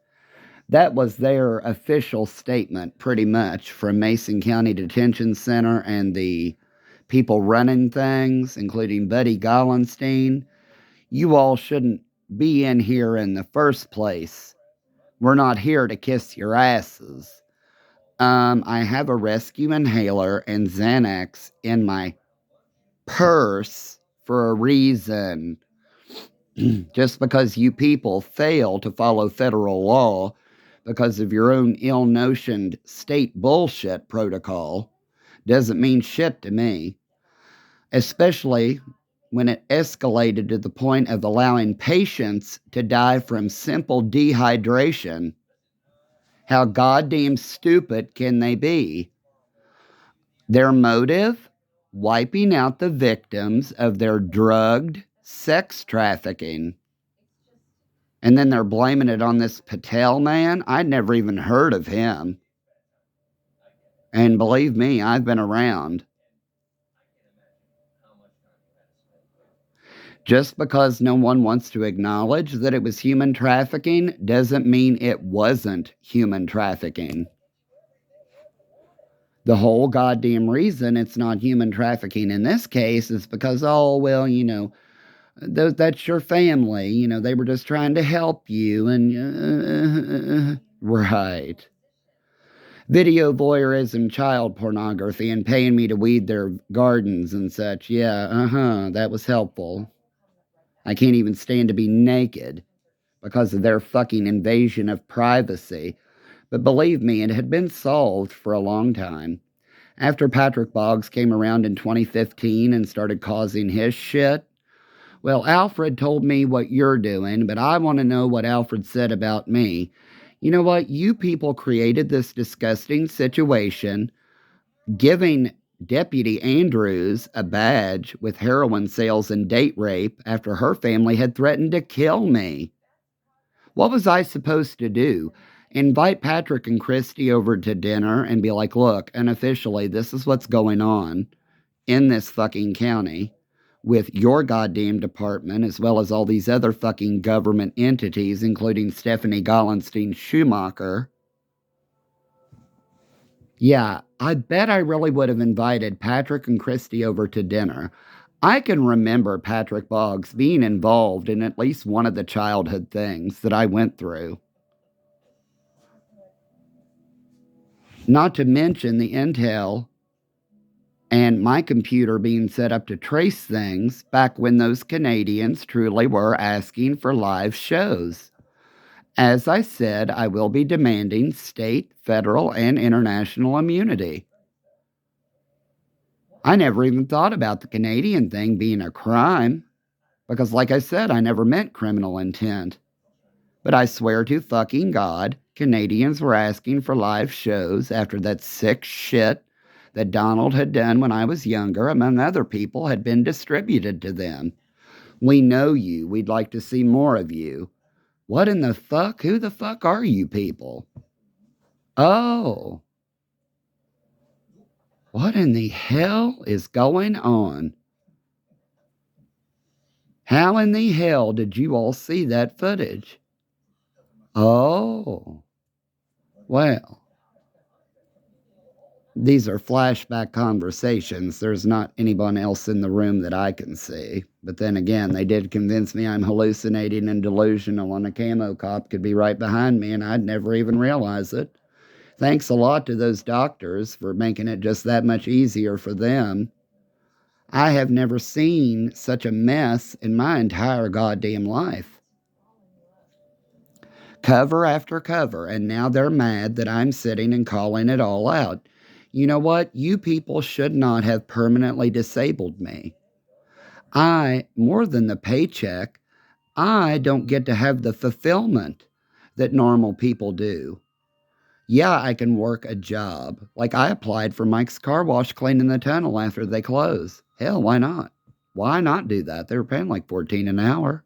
That was their official statement, pretty much, from Mason County Detention Center and the people running things, including Buddy Gollenstein. You all shouldn't be in here in the first place. We're not here to kiss your asses. I have a rescue inhaler and Xanax in my purse for a reason. Just because you people fail to follow federal law because of your own ill-notioned state bullshit protocol doesn't mean shit to me, especially when it escalated to the point of allowing patients to die from simple dehydration. How goddamn stupid can they be? Their motive? Wiping out the victims of their drugged sex trafficking. And then they're blaming it on this Patel man. I'd never even heard of him. And believe me, I've been around. Just because no one wants to acknowledge that it was human trafficking doesn't mean it wasn't human trafficking. The whole goddamn reason it's not human trafficking in this case is because, oh, well, that's your family. They were just trying to help you. And, right. Video voyeurism, child pornography, and paying me to weed their gardens and such. Yeah, that was helpful. I can't even stand to be naked because of their fucking invasion of privacy. But believe me, it had been solved for a long time. After Patrick Boggs came around in 2015 and started causing his shit, well, Alfred told me what you're doing, but I want to know what Alfred said about me. You know what? You people created this disgusting situation, giving Deputy Andrews a badge with heroin sales and date rape after her family had threatened to kill me. What was I supposed to do? Invite Patrick and Christy over to dinner and be like, look, unofficially, this is what's going on in this fucking county with your goddamn department, as well as all these other fucking government entities, including Stephanie Gollenstein Schumacher. Yeah, I bet I really would have invited Patrick and Christy over to dinner. I can remember Patrick Boggs being involved in at least one of the childhood things that I went through. Not to mention the intel and my computer being set up to trace things back when those Canadians truly were asking for live shows. As I said, I will be demanding state, federal, and international immunity. I never even thought about the Canadian thing being a crime because, like I said, I never meant criminal intent. But I swear to fucking God, Canadians were asking for live shows after that sick shit that Donald had done when I was younger, among other people, had been distributed to them. We know you. We'd like to see more of you. What in the fuck? Who the fuck are you people? Oh. What in the hell is going on? How in the hell did you all see that footage? Oh, well. These are flashback conversations. There's not anyone else in the room that I can see. But then again, they did convince me I'm hallucinating and delusional, and a camo cop could be right behind me, and I'd never even realize it. Thanks a lot to those doctors for making it just that much easier for them. I have never seen such a mess in my entire goddamn life. Cover after cover, and now they're mad that I'm sitting and calling it all out. You know what? You people should not have permanently disabled me. More than the paycheck, I don't get to have the fulfillment that normal people do. Yeah, I can work a job. Like I applied for Mike's Car Wash cleaning the tunnel after they close. Hell, why not? Why not do that? They were paying like 14 an hour.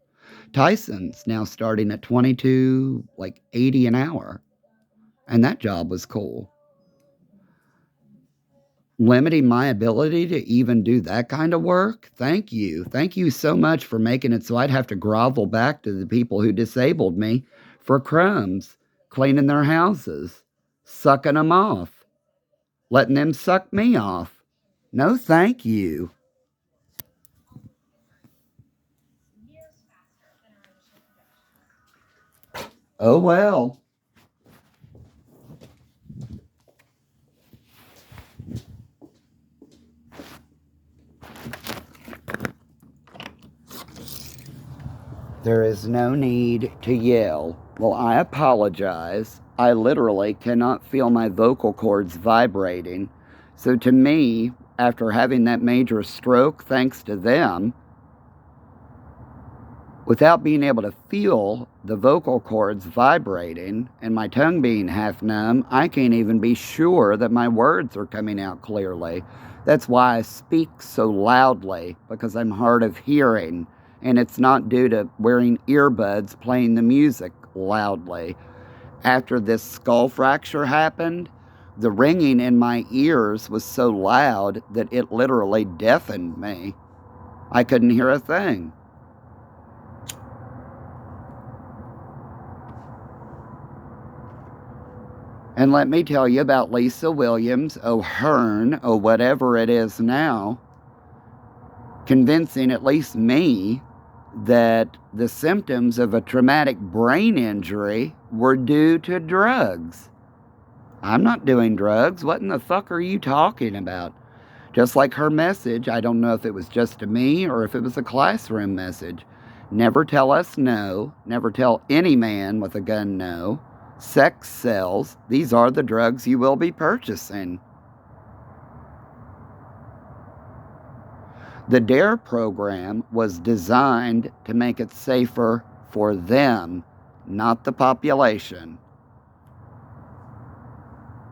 Tyson's now starting at 22, like 80 an hour. And that job was cool. Limiting my ability to even do that kind of work? Thank you. Thank you so much for making it so I'd have to grovel back to the people who disabled me for crumbs, cleaning their houses, sucking them off, letting them suck me off. No, thank you. Oh, well. There is no need to yell. Well, I apologize. I literally cannot feel my vocal cords vibrating. So, to me, after having that major stroke, thanks to them, without being able to feel the vocal cords vibrating and my tongue being half numb, I can't even be sure that my words are coming out clearly. That's why I speak so loudly, because I'm hard of hearing. And it's not due to wearing earbuds playing the music loudly. After this skull fracture happened, the ringing in my ears was so loud that it literally deafened me. I couldn't hear a thing. And let me tell you about Lisa Williams, O'Hearn, or whatever it is now, convincing at least me that the symptoms of a traumatic brain injury were due to drugs. I'm not doing drugs. What in the fuck are you talking about? Just like her message, I don't know if it was just to me or if it was a classroom message. Never tell us no. Never tell any man with a gun no. Sex sells. These are the drugs you will be purchasing. The DARE program was designed to make it safer for them, not the population.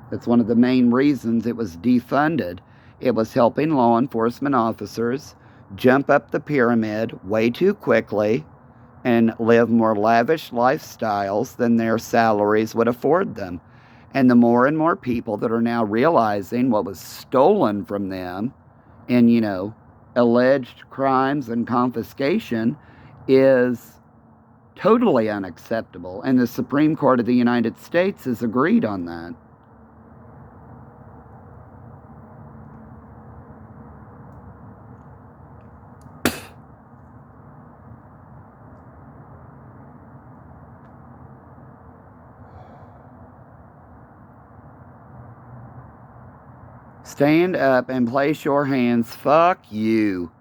That's one of the main reasons it was defunded. It was helping law enforcement officers jump up the pyramid way too quickly and live more lavish lifestyles than their salaries would afford them. And the more and more people that are now realizing what was stolen from them in, alleged crimes and confiscation is totally unacceptable. And the Supreme Court of the United States has agreed on that. Stand up and place your hands. Fuck you.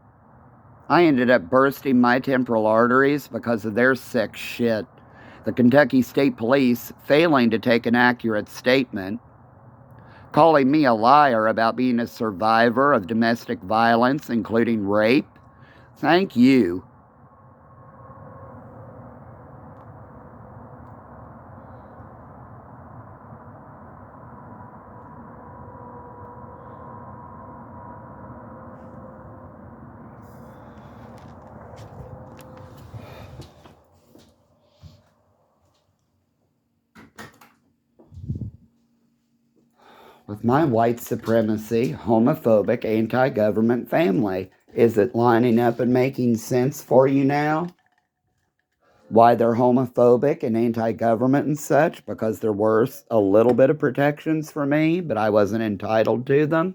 I ended up bursting my temporal arteries because of their sick shit. The Kentucky State Police failing to take an accurate statement, calling me a liar about being a survivor of domestic violence, including rape. Thank you. With my white supremacy, homophobic, anti-government family. Is it lining up and making sense for you now? Why they're homophobic and anti-government and such? Because there were a little bit of protections for me, but I wasn't entitled to them.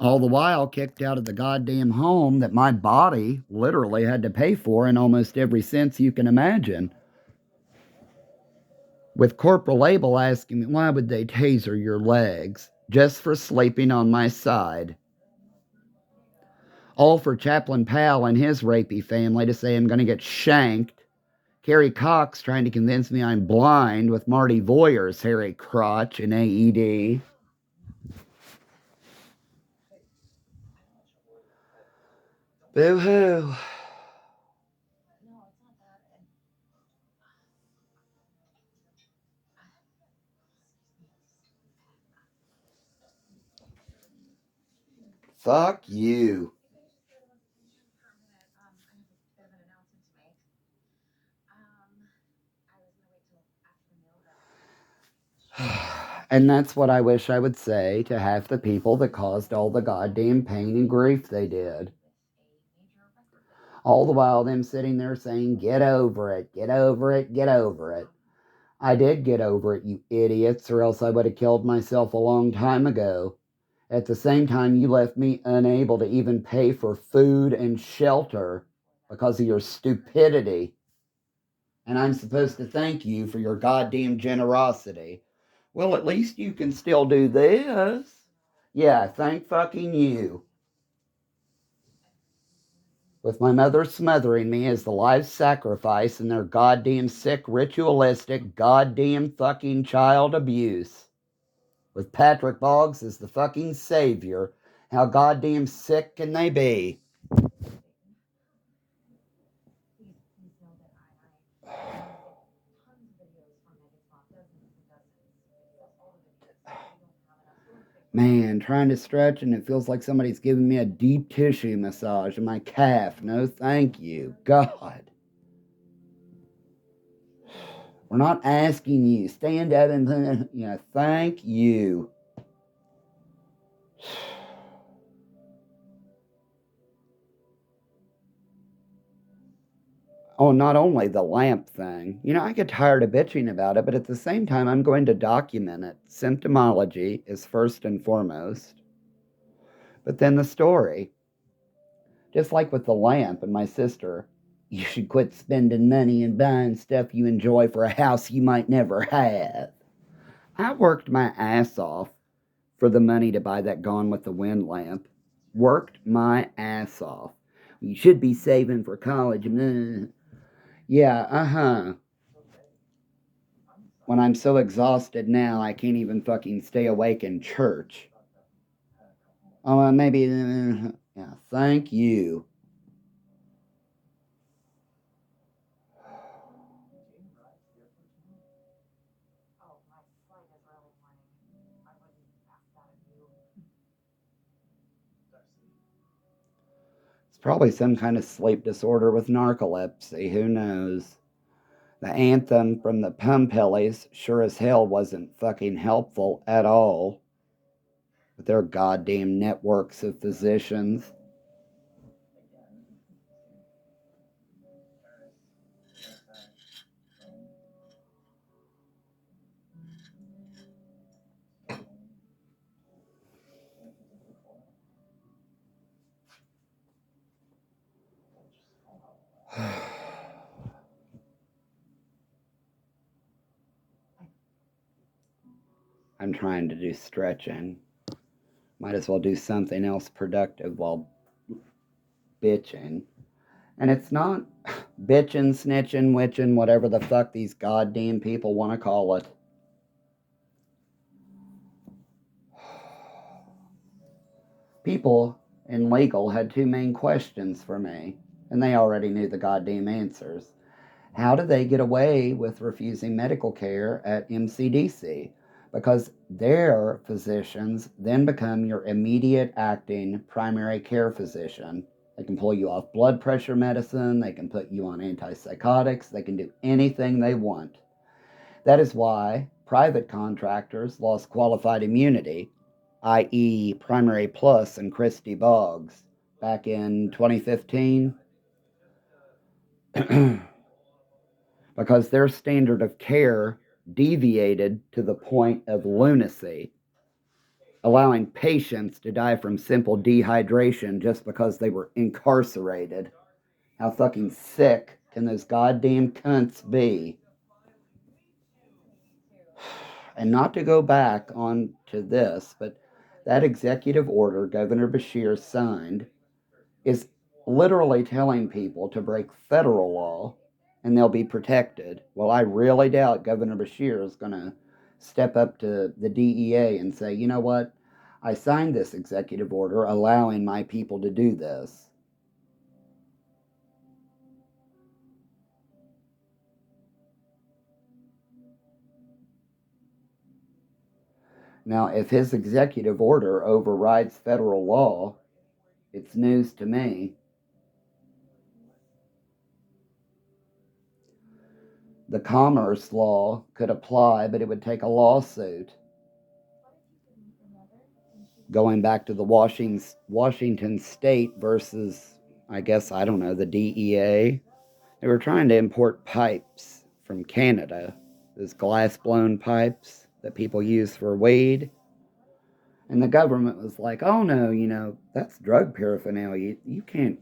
All the while kicked out of the goddamn home that my body literally had to pay for in almost every sense you can imagine. With Corporal Abel asking me, why would they taser your legs? Just for sleeping on my side. All for Chaplain Powell and his rapey family to say I'm going to get shanked. Kerry Cox trying to convince me I'm blind with Marty Voyer's hairy crotch and AED. Boo-hoo. Fuck you. And that's what I wish I would say to half the people that caused all the goddamn pain and grief they did. All the while them sitting there saying, get over it, get over it, get over it. I did get over it, you idiots, or else I would have killed myself a long time ago. At the same time, you left me unable to even pay for food and shelter because of your stupidity. And I'm supposed to thank you for your goddamn generosity. Well, at least you can still do this. Yeah, thank fucking you. With my mother smothering me as the live sacrifice in their goddamn sick, ritualistic, goddamn fucking child abuse. With Patrick Boggs as the fucking savior, how goddamn sick can they be? Man, trying to stretch and it feels like somebody's giving me a deep tissue massage in my calf. No, thank you. God. We're not asking you. Stand up and, thank you. Oh, not only the lamp thing. I get tired of bitching about it, but at the same time, I'm going to document it. Symptomology is first and foremost. But then the story. Just like with the lamp and my sister. You should quit spending money and buying stuff you enjoy for a house you might never have. I worked my ass off for the money to buy that Gone with the Wind lamp. Worked my ass off. You should be saving for college. Yeah, When I'm so exhausted now, I can't even fucking stay awake in church. Oh, maybe. Yeah, thank you. It's probably some kind of sleep disorder with narcolepsy. Who knows? The anthem from the Pumpellies sure as hell wasn't fucking helpful at all. With their goddamn networks of physicians. I'm trying to do stretching. Might as well do something else productive while bitching. And it's not bitching, snitching, witching, whatever the fuck these goddamn people want to call it. People in legal had two main questions for me, and they already knew the goddamn answers. How do they get away with refusing medical care at MCDC? Because their physicians then become your immediate acting primary care physician. They can pull you off blood pressure medicine, they can put you on antipsychotics, they can do anything they want. That is why private contractors lost qualified immunity i.e., Primary Plus and Christy Boggs, back in 2015, because their standard of care deviated to the point of lunacy, allowing patients to die from simple dehydration just because they were incarcerated. How fucking sick can those goddamn cunts be? And not to go back on to this, but that executive order Governor Beshear signed is literally telling people to break federal law and they'll be protected. Well, I really doubt Governor Beshear is going to step up to the DEA and say, you know what? I signed this executive order allowing my people to do this. Now, if his executive order overrides federal law, it's news to me. The commerce law could apply, but it would take a lawsuit. Going back to the Washington State versus, I guess, I don't know, the DEA. They were trying to import pipes from Canada, those glass-blown pipes that people use for weed. And the government was like, oh no, that's drug paraphernalia. You can't,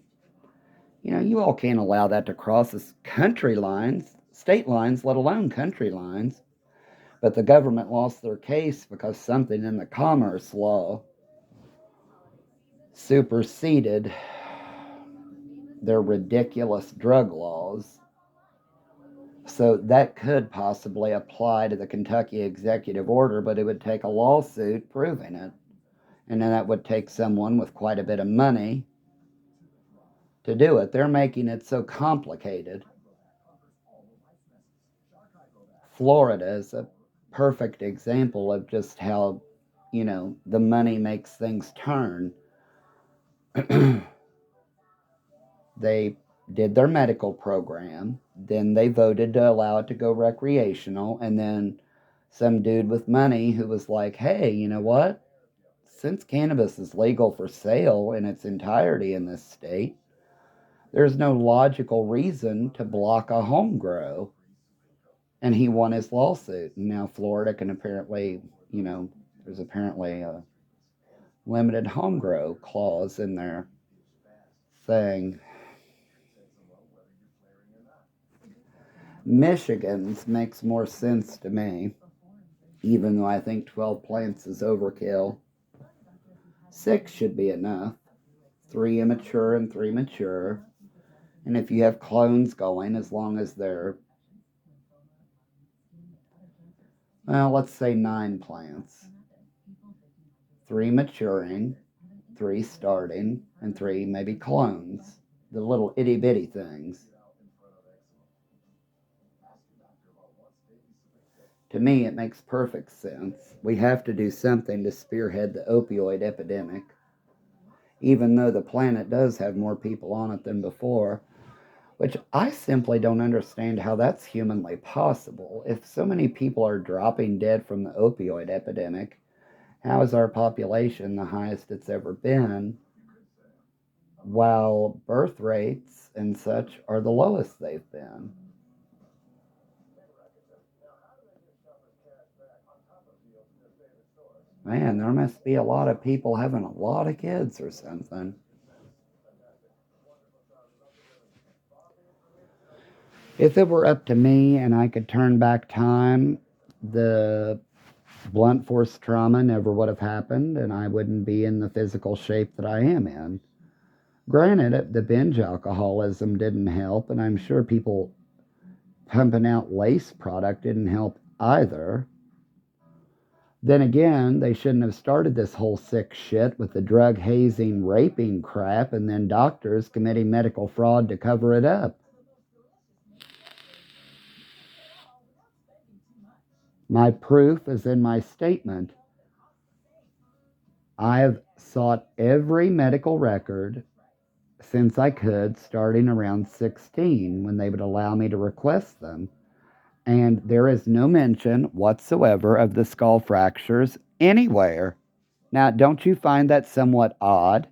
you all can't allow that to cross the country lines, state lines, let alone country lines. But the government lost their case because something in the commerce law superseded their ridiculous drug laws. So that could possibly apply to the Kentucky executive order, but it would take a lawsuit proving it. And then that would take someone with quite a bit of money to do it. They're making it so complicated. Florida is a perfect example of just how, the money makes things turn. They did their medical program, then they voted to allow it to go recreational, and then some dude with money who was like, hey, you know what? Since cannabis is legal for sale in its entirety in this state, there's no logical reason to block a home grow. And he won his lawsuit. And now Florida can apparently, there's apparently a limited home grow clause in their thing. Michigan's makes more sense to me, even though I think 12 plants is overkill. 6 should be enough. 3 immature and 3 mature. And if you have clones going, as long as they're, well, let's say 9 plants. 3 maturing, 3 starting, and 3 maybe clones. The little itty bitty things. To me, it makes perfect sense. We have to do something to spearhead the opioid epidemic. Even though the planet does have more people on it than before, which I simply don't understand how that's humanly possible. If so many people are dropping dead from the opioid epidemic, how is our population the highest it's ever been, while birth rates and such are the lowest they've been? Man, there must be a lot of people having a lot of kids or something. If it were up to me and I could turn back time, the blunt force trauma never would have happened and I wouldn't be in the physical shape that I am in. Granted, the binge alcoholism didn't help, and I'm sure people pumping out lace product didn't help either. Then again, they shouldn't have started this whole sick shit with the drug hazing, raping crap, and then doctors committing medical fraud to cover it up. My proof is in my statement. I've sought every medical record since I could, starting around 16 when they would allow me to request them. And there is no mention whatsoever of the skull fractures anywhere. Now, don't you find that somewhat odd?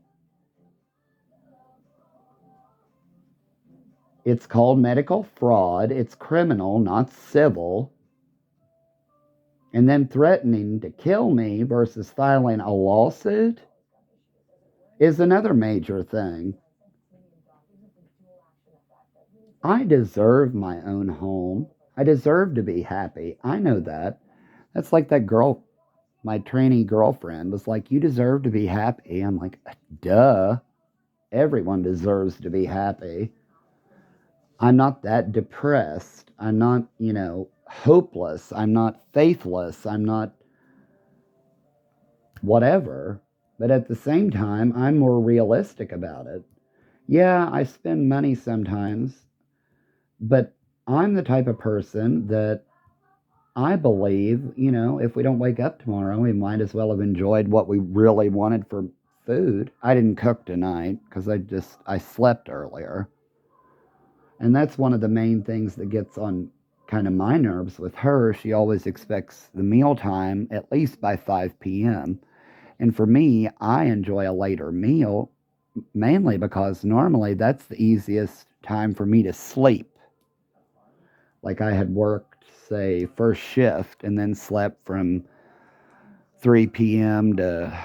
It's called medical fraud. It's criminal, not civil. And then threatening to kill me versus filing a lawsuit is another major thing. I deserve my own home. I deserve to be happy. I know that. That's like that girl, my trainee girlfriend was like, "You deserve to be happy." I'm like, duh. Everyone deserves to be happy. I'm not that depressed. I'm not, hopeless. I'm not faithless. I'm not whatever. But at the same time, I'm more realistic about it. Yeah, I spend money sometimes, but I'm the type of person that I believe, if we don't wake up tomorrow, we might as well have enjoyed what we really wanted for food. I didn't cook tonight because I slept earlier. And that's one of the main things that gets on kind of my nerves with her. She always expects the mealtime at least by 5 p.m. And for me, I enjoy a later meal mainly because normally that's the easiest time for me to sleep. Like I had worked, say, first shift and then slept from 3 p.m. to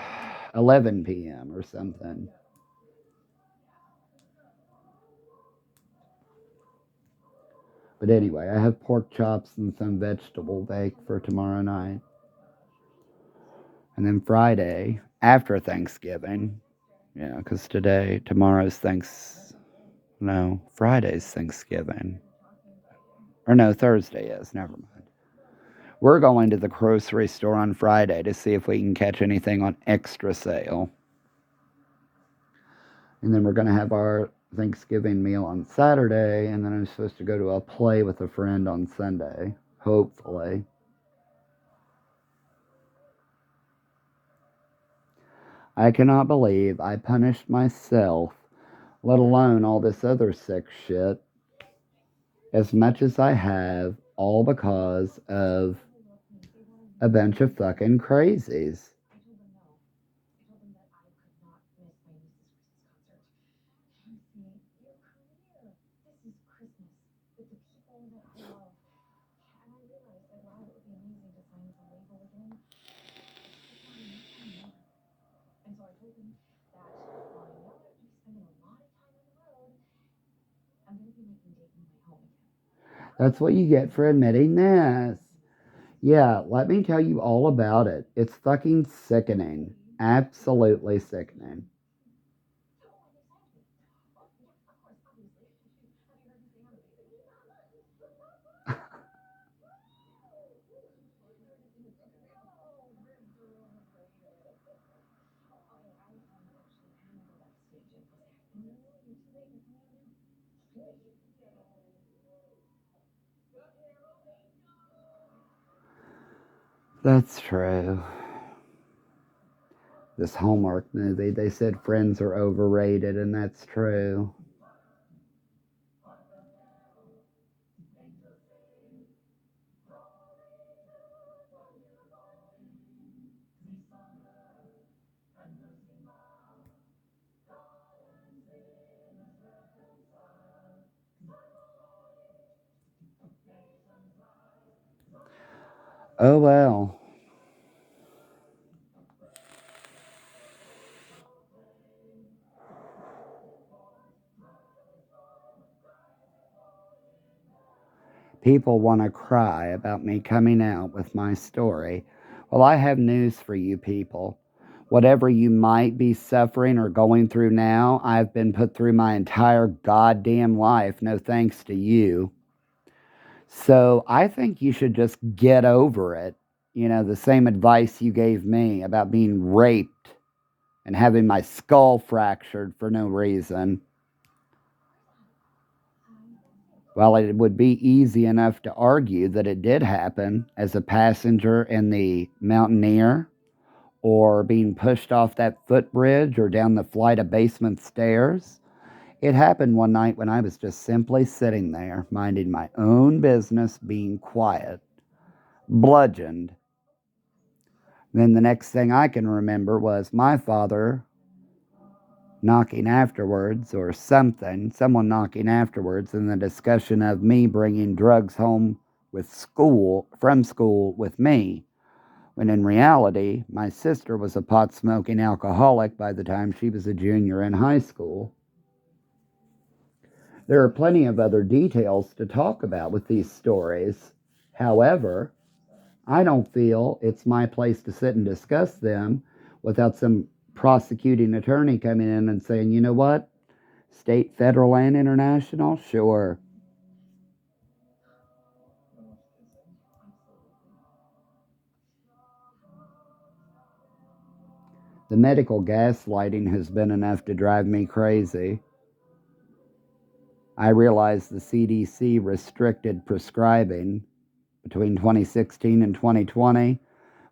11 p.m. or something. But anyway, I have pork chops and some vegetable bake for tomorrow night. And then Friday, after Thanksgiving, because Friday's Thanksgiving. Or no, Thursday is, never mind. We're going to the grocery store on Friday to see if we can catch anything on extra sale. And then we're going to have our Thanksgiving meal on Saturday, and then I'm supposed to go to a play with a friend on Sunday, hopefully. I cannot believe I punished myself, let alone all this other sick shit, as much as I have, all because of a bunch of fucking crazies. That's what you get for admitting this. Yeah, let me tell you all about it. It's fucking sickening. Absolutely sickening. That's true. This Hallmark movie, they said Friends are overrated, and that's true. Oh well. People want to cry about me coming out with my story. Well, I have news for you people. Whatever you might be suffering or going through now, I've been put through my entire goddamn life, no thanks to you. So I think you should just get over it. The same advice you gave me about being raped and having my skull fractured for no reason. Well, it would be easy enough to argue that it did happen as a passenger in the Mountaineer, or being pushed off that footbridge or down the flight of basement stairs. It happened one night when I was just simply sitting there, minding my own business, being quiet, bludgeoned. Then the next thing I can remember was my father knocking afterwards or something, someone knocking afterwards, and the discussion of me bringing drugs home from school with me, when in reality, my sister was a pot-smoking alcoholic by the time she was a junior in high school. There are plenty of other details to talk about with these stories. However, I don't feel it's my place to sit and discuss them without some prosecuting attorney coming in and saying, you know what? State, federal, and international? Sure. The medical gaslighting has been enough to drive me crazy. I realize the CDC restricted prescribing between 2016 and 2020,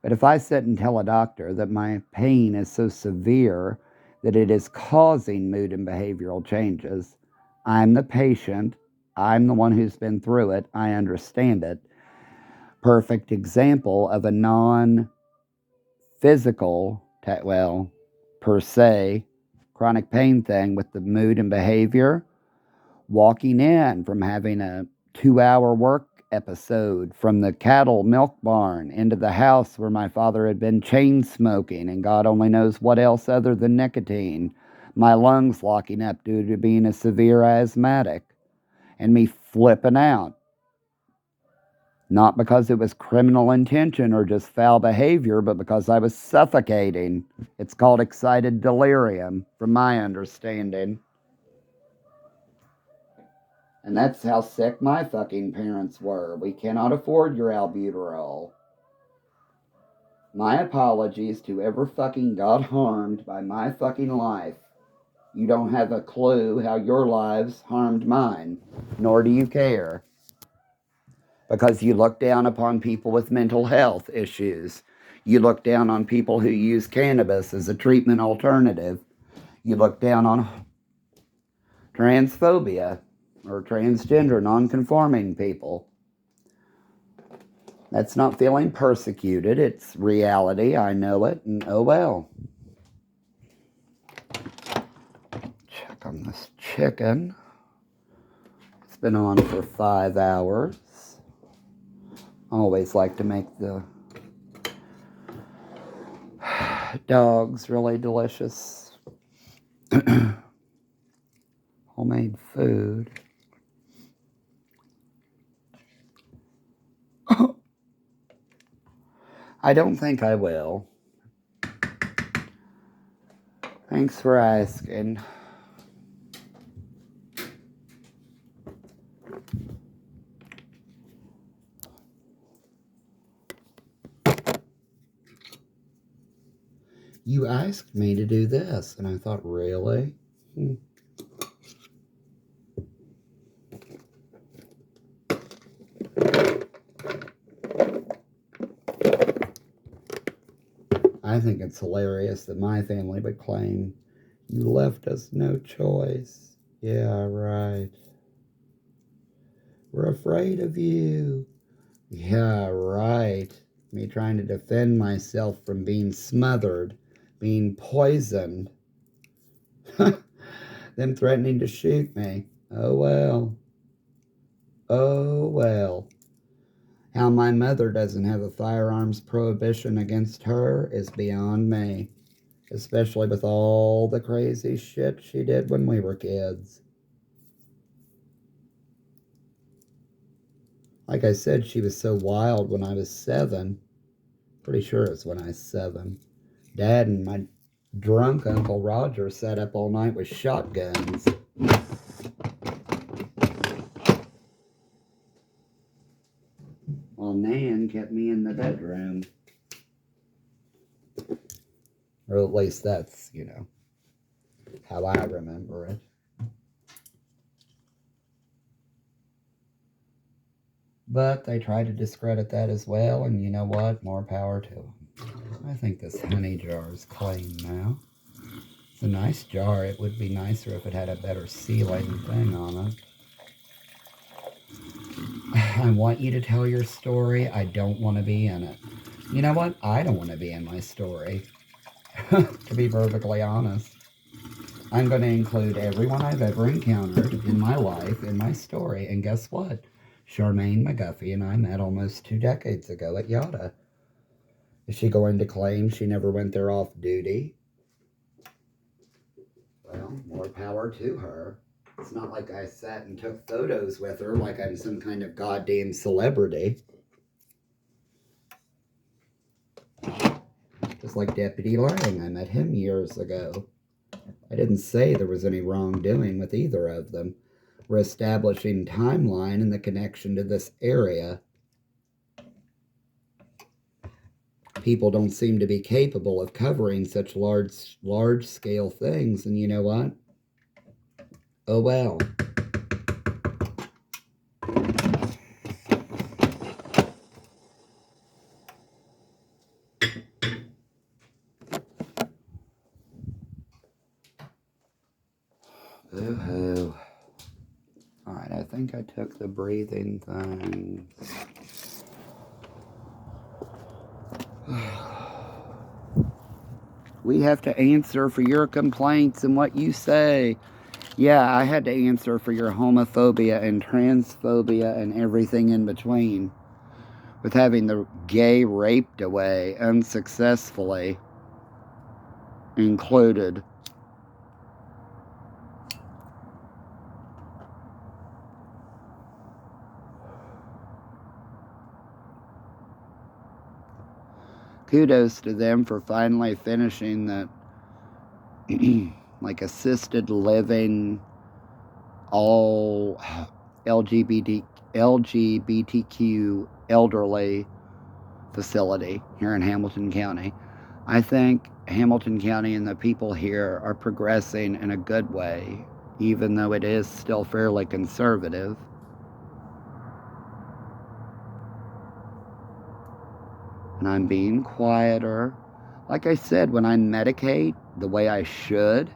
but if I sit and tell a doctor that my pain is so severe that it is causing mood and behavioral changes, I'm the patient, I'm the one who's been through it, I understand it. Perfect example of a non-physical, per se, chronic pain thing with the mood and behavior. Walking in from having a 2-hour work episode from the cattle milk barn into the house where my father had been chain smoking and God only knows what else other than nicotine, my lungs locking up due to being a severe asthmatic, and me flipping out. Not because it was criminal intention or just foul behavior, but because I was suffocating. It's called excited delirium, from my understanding. And that's how sick my fucking parents were. We cannot afford your albuterol. My apologies to whoever fucking got harmed by my fucking life. You don't have a clue how your lives harmed mine, nor do you care. Because you look down upon people with mental health issues. You look down on people who use cannabis as a treatment alternative. You look down on transphobia or transgender, non-conforming people. That's not feeling persecuted. It's reality. I know it, and oh well. Check on this chicken. It's been on for 5 hours. Always like to make the dogs really delicious homemade food. I don't think I will. Thanks for asking. You asked me to do this, and I thought, really? I think it's hilarious that my family would claim, you left us no choice. Yeah, right. We're afraid of you. Yeah, right. Me trying to defend myself from being smothered, being poisoned. Them threatening to shoot me. Oh well. Oh well. How my mother doesn't have a firearms prohibition against her is beyond me. Especially with all the crazy shit she did when we were kids. Like I said, she was so wild when I was 7. Pretty sure it's when I was 7. Dad and my drunk Uncle Roger sat up all night with shotguns. While Nan kept me in the bedroom. Or at least that's, how I remember it. But they try to discredit that as well, and you know what? More power to them. I think this honey jar is clean now. It's a nice jar. It would be nicer if it had a better sealing thing on it. I want you to tell your story. I don't want to be in it. You know what? I don't want to be in my story, to be perfectly honest. I'm going to include everyone I've ever encountered in my life in my story. And guess what? Charmaine McGuffey and I met almost 2 decades ago at Yada. Is she going to claim she never went there off duty? Well, more power to her. It's not like I sat and took photos with her like I'm some kind of goddamn celebrity. Just like Deputy Lang, I met him years ago. I didn't say there was any wrongdoing with either of them. We're establishing timeline and the connection to this area. People don't seem to be capable of covering such large scale things, and you know what? Oh well. Ooh. Alright, I think I took the breathing thing. We have to answer for your complaints and what you say. Yeah, I had to answer for your homophobia and transphobia and everything in between. With having the gay raped away unsuccessfully included. Kudos to them for finally finishing that like assisted living, all LGBTQ elderly facility here in Hamilton County. I think Hamilton County and the people here are progressing in a good way, even though it is still fairly conservative. And I'm being quieter. Like I said, when I medicate the way I should,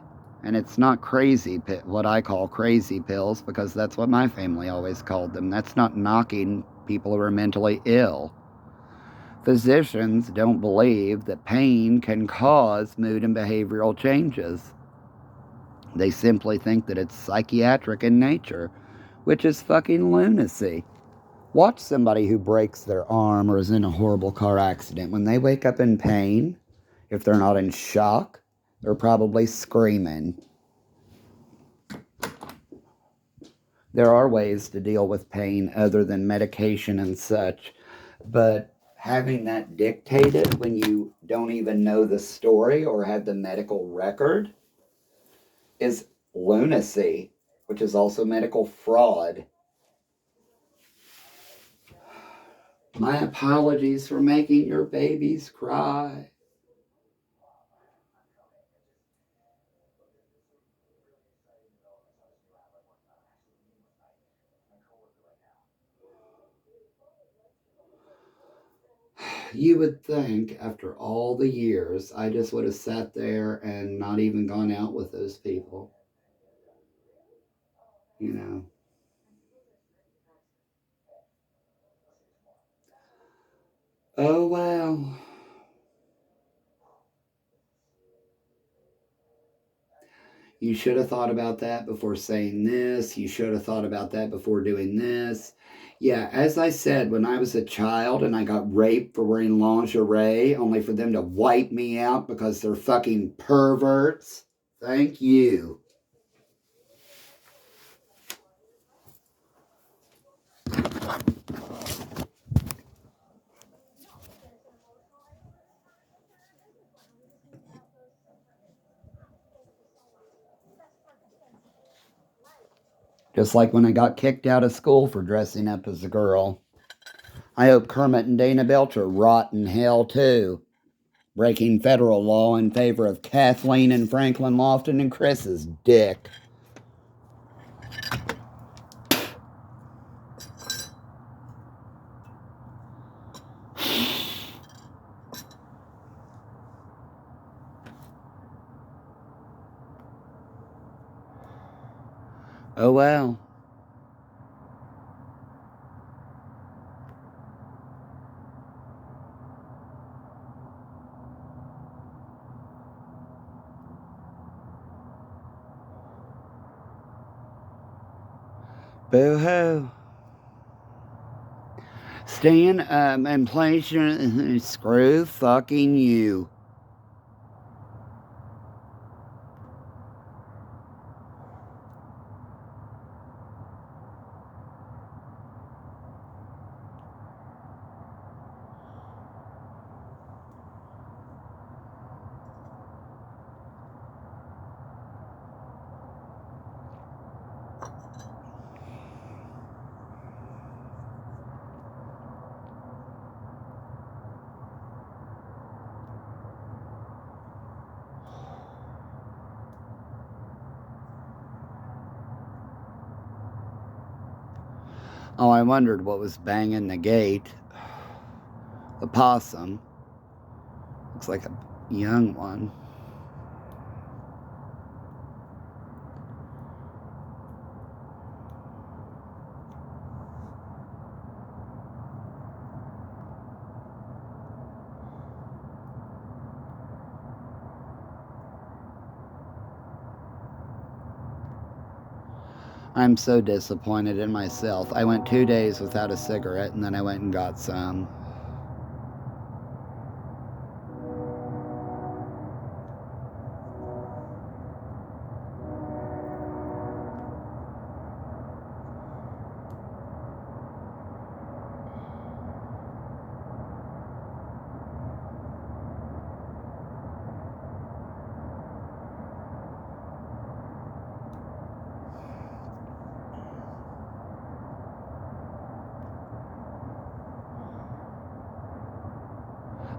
and it's not crazy, what I call crazy pills, because that's what my family always called them. That's not knocking people who are mentally ill. Physicians don't believe that pain can cause mood and behavioral changes. They simply think that it's psychiatric in nature, which is fucking lunacy. Watch somebody who breaks their arm or is in a horrible car accident. When they wake up in pain, if they're not in shock, they're probably screaming. There are ways to deal with pain other than medication and such, but having that dictated when you don't even know the story or have the medical record is lunacy, which is also medical fraud. My apologies for making your babies cry. You would think after all the years, I just would have sat there and not even gone out with those people. You know. Oh, well. You should have thought about that before saying this. You should have thought about that before doing this. Yeah, as I said, when I was a child and I got raped for wearing lingerie, only for them to wipe me out because they're fucking perverts. Thank you. Just like when I got kicked out of school for dressing up as a girl. I hope Kermit and Dana Belcher rot in hell too, breaking federal law in favor of Kathleen and Franklin Lofton and Chris's dick. Oh well. Boo-hoo. Stand up and place your... Screw fucking you. Oh, I wondered what was banging the gate. The possum. Looks like a young one. I'm so disappointed in myself. I went 2 days without a cigarette, and then I went and got some.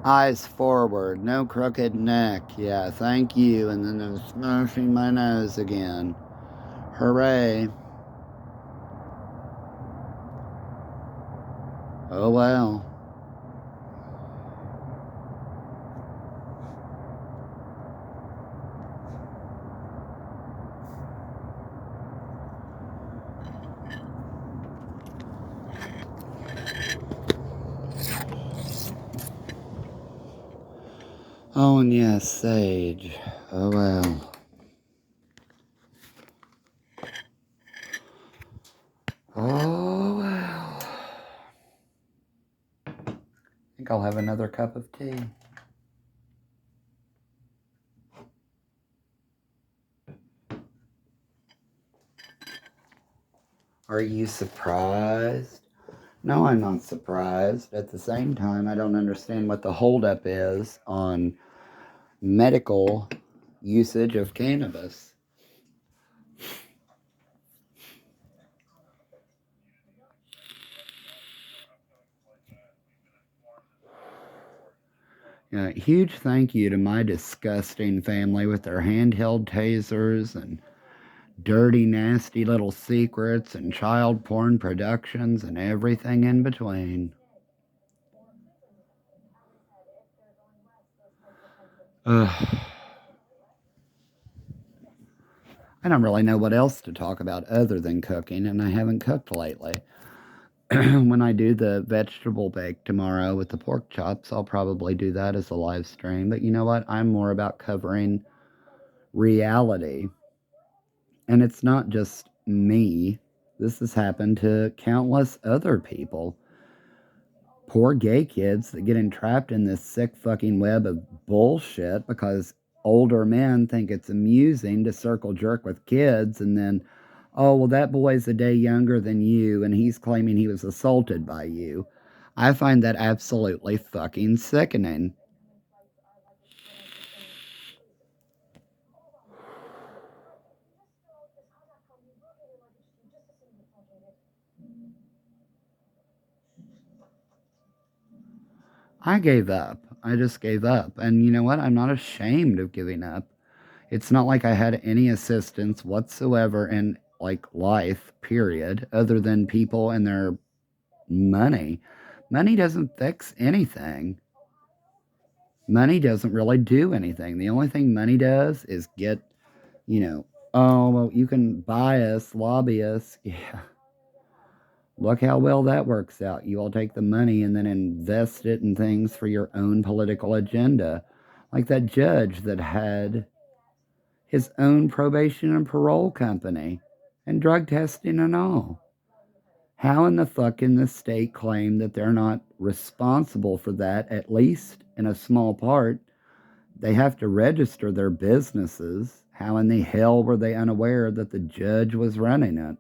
Eyes forward, no crooked neck. Yeah, thank you. And then I'm smashing my nose again. Hooray. Oh well. Oh, and yes, sage. Oh well. Oh well. I think I'll have another cup of tea. Are you surprised? No, I'm not surprised. At the same time, I don't understand what the holdup is on medical usage of cannabis. Huge thank you to my disgusting family with their handheld tasers and dirty, nasty little secrets and child porn productions and everything in between. Ugh. I don't really know what else to talk about other than cooking, and I haven't cooked lately. When I do the vegetable bake tomorrow with the pork chops, I'll probably do that as a live stream. But you know what? I'm more about covering reality. And it's not just me. This has happened to countless other people. Poor gay kids that get entrapped in this sick fucking web of bullshit because older men think it's amusing to circle jerk with kids and then, oh, well, that boy's a day younger than you and he's claiming he was assaulted by you. I find that absolutely fucking sickening. I gave up. I just gave up. And you know what? I'm not ashamed of giving up. It's not like I had any assistance whatsoever in like life, period, other than people and their money. Money doesn't fix anything. Money doesn't really do anything. The only thing money does is get, you know, oh, well, you can buy us, lobby us. Yeah. Look how well that works out. You all take the money and then invest it in things for your own political agenda. Like that judge that had his own probation and parole company and drug testing and all. How in the fuck can the state claim that they're not responsible for that, at least in a small part? They have to register their businesses. How in the hell were they unaware that the judge was running it?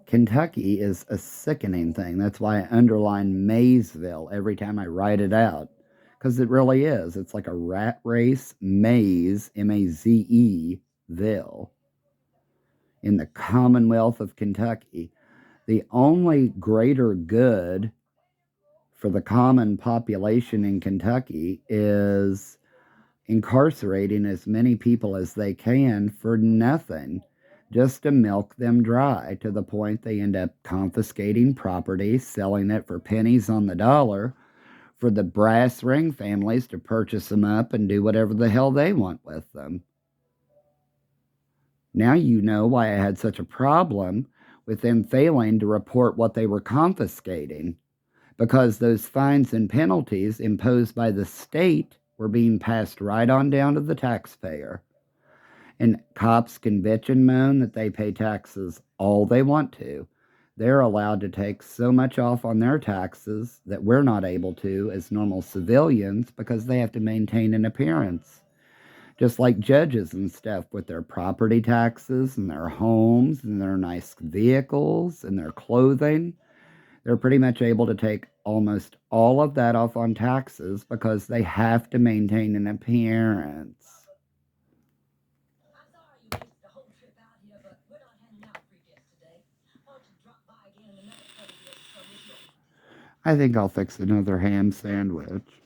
Kentucky is a sickening thing. That's why I underline Maysville every time I write it out. Because it really is. It's like a rat race maze, M-A-Z-E, ville, in the Commonwealth of Kentucky. The only greater good for the common population in Kentucky is incarcerating as many people as they can for nothing, just to milk them dry to the point they end up confiscating property, selling it for pennies on the dollar for the brass ring families to purchase them up and do whatever the hell they want with them. Now you know why I had such a problem with them failing to report what they were confiscating, because those fines and penalties imposed by the state were being passed right on down to the taxpayer. And cops can bitch and moan that they pay taxes all they want to. They're allowed to take so much off on their taxes that we're not able to as normal civilians because they have to maintain an appearance. Just like judges and stuff with their property taxes and their homes and their nice vehicles and their clothing. They're pretty much able to take almost all of that off on taxes because they have to maintain an appearance. I think I'll fix another ham sandwich.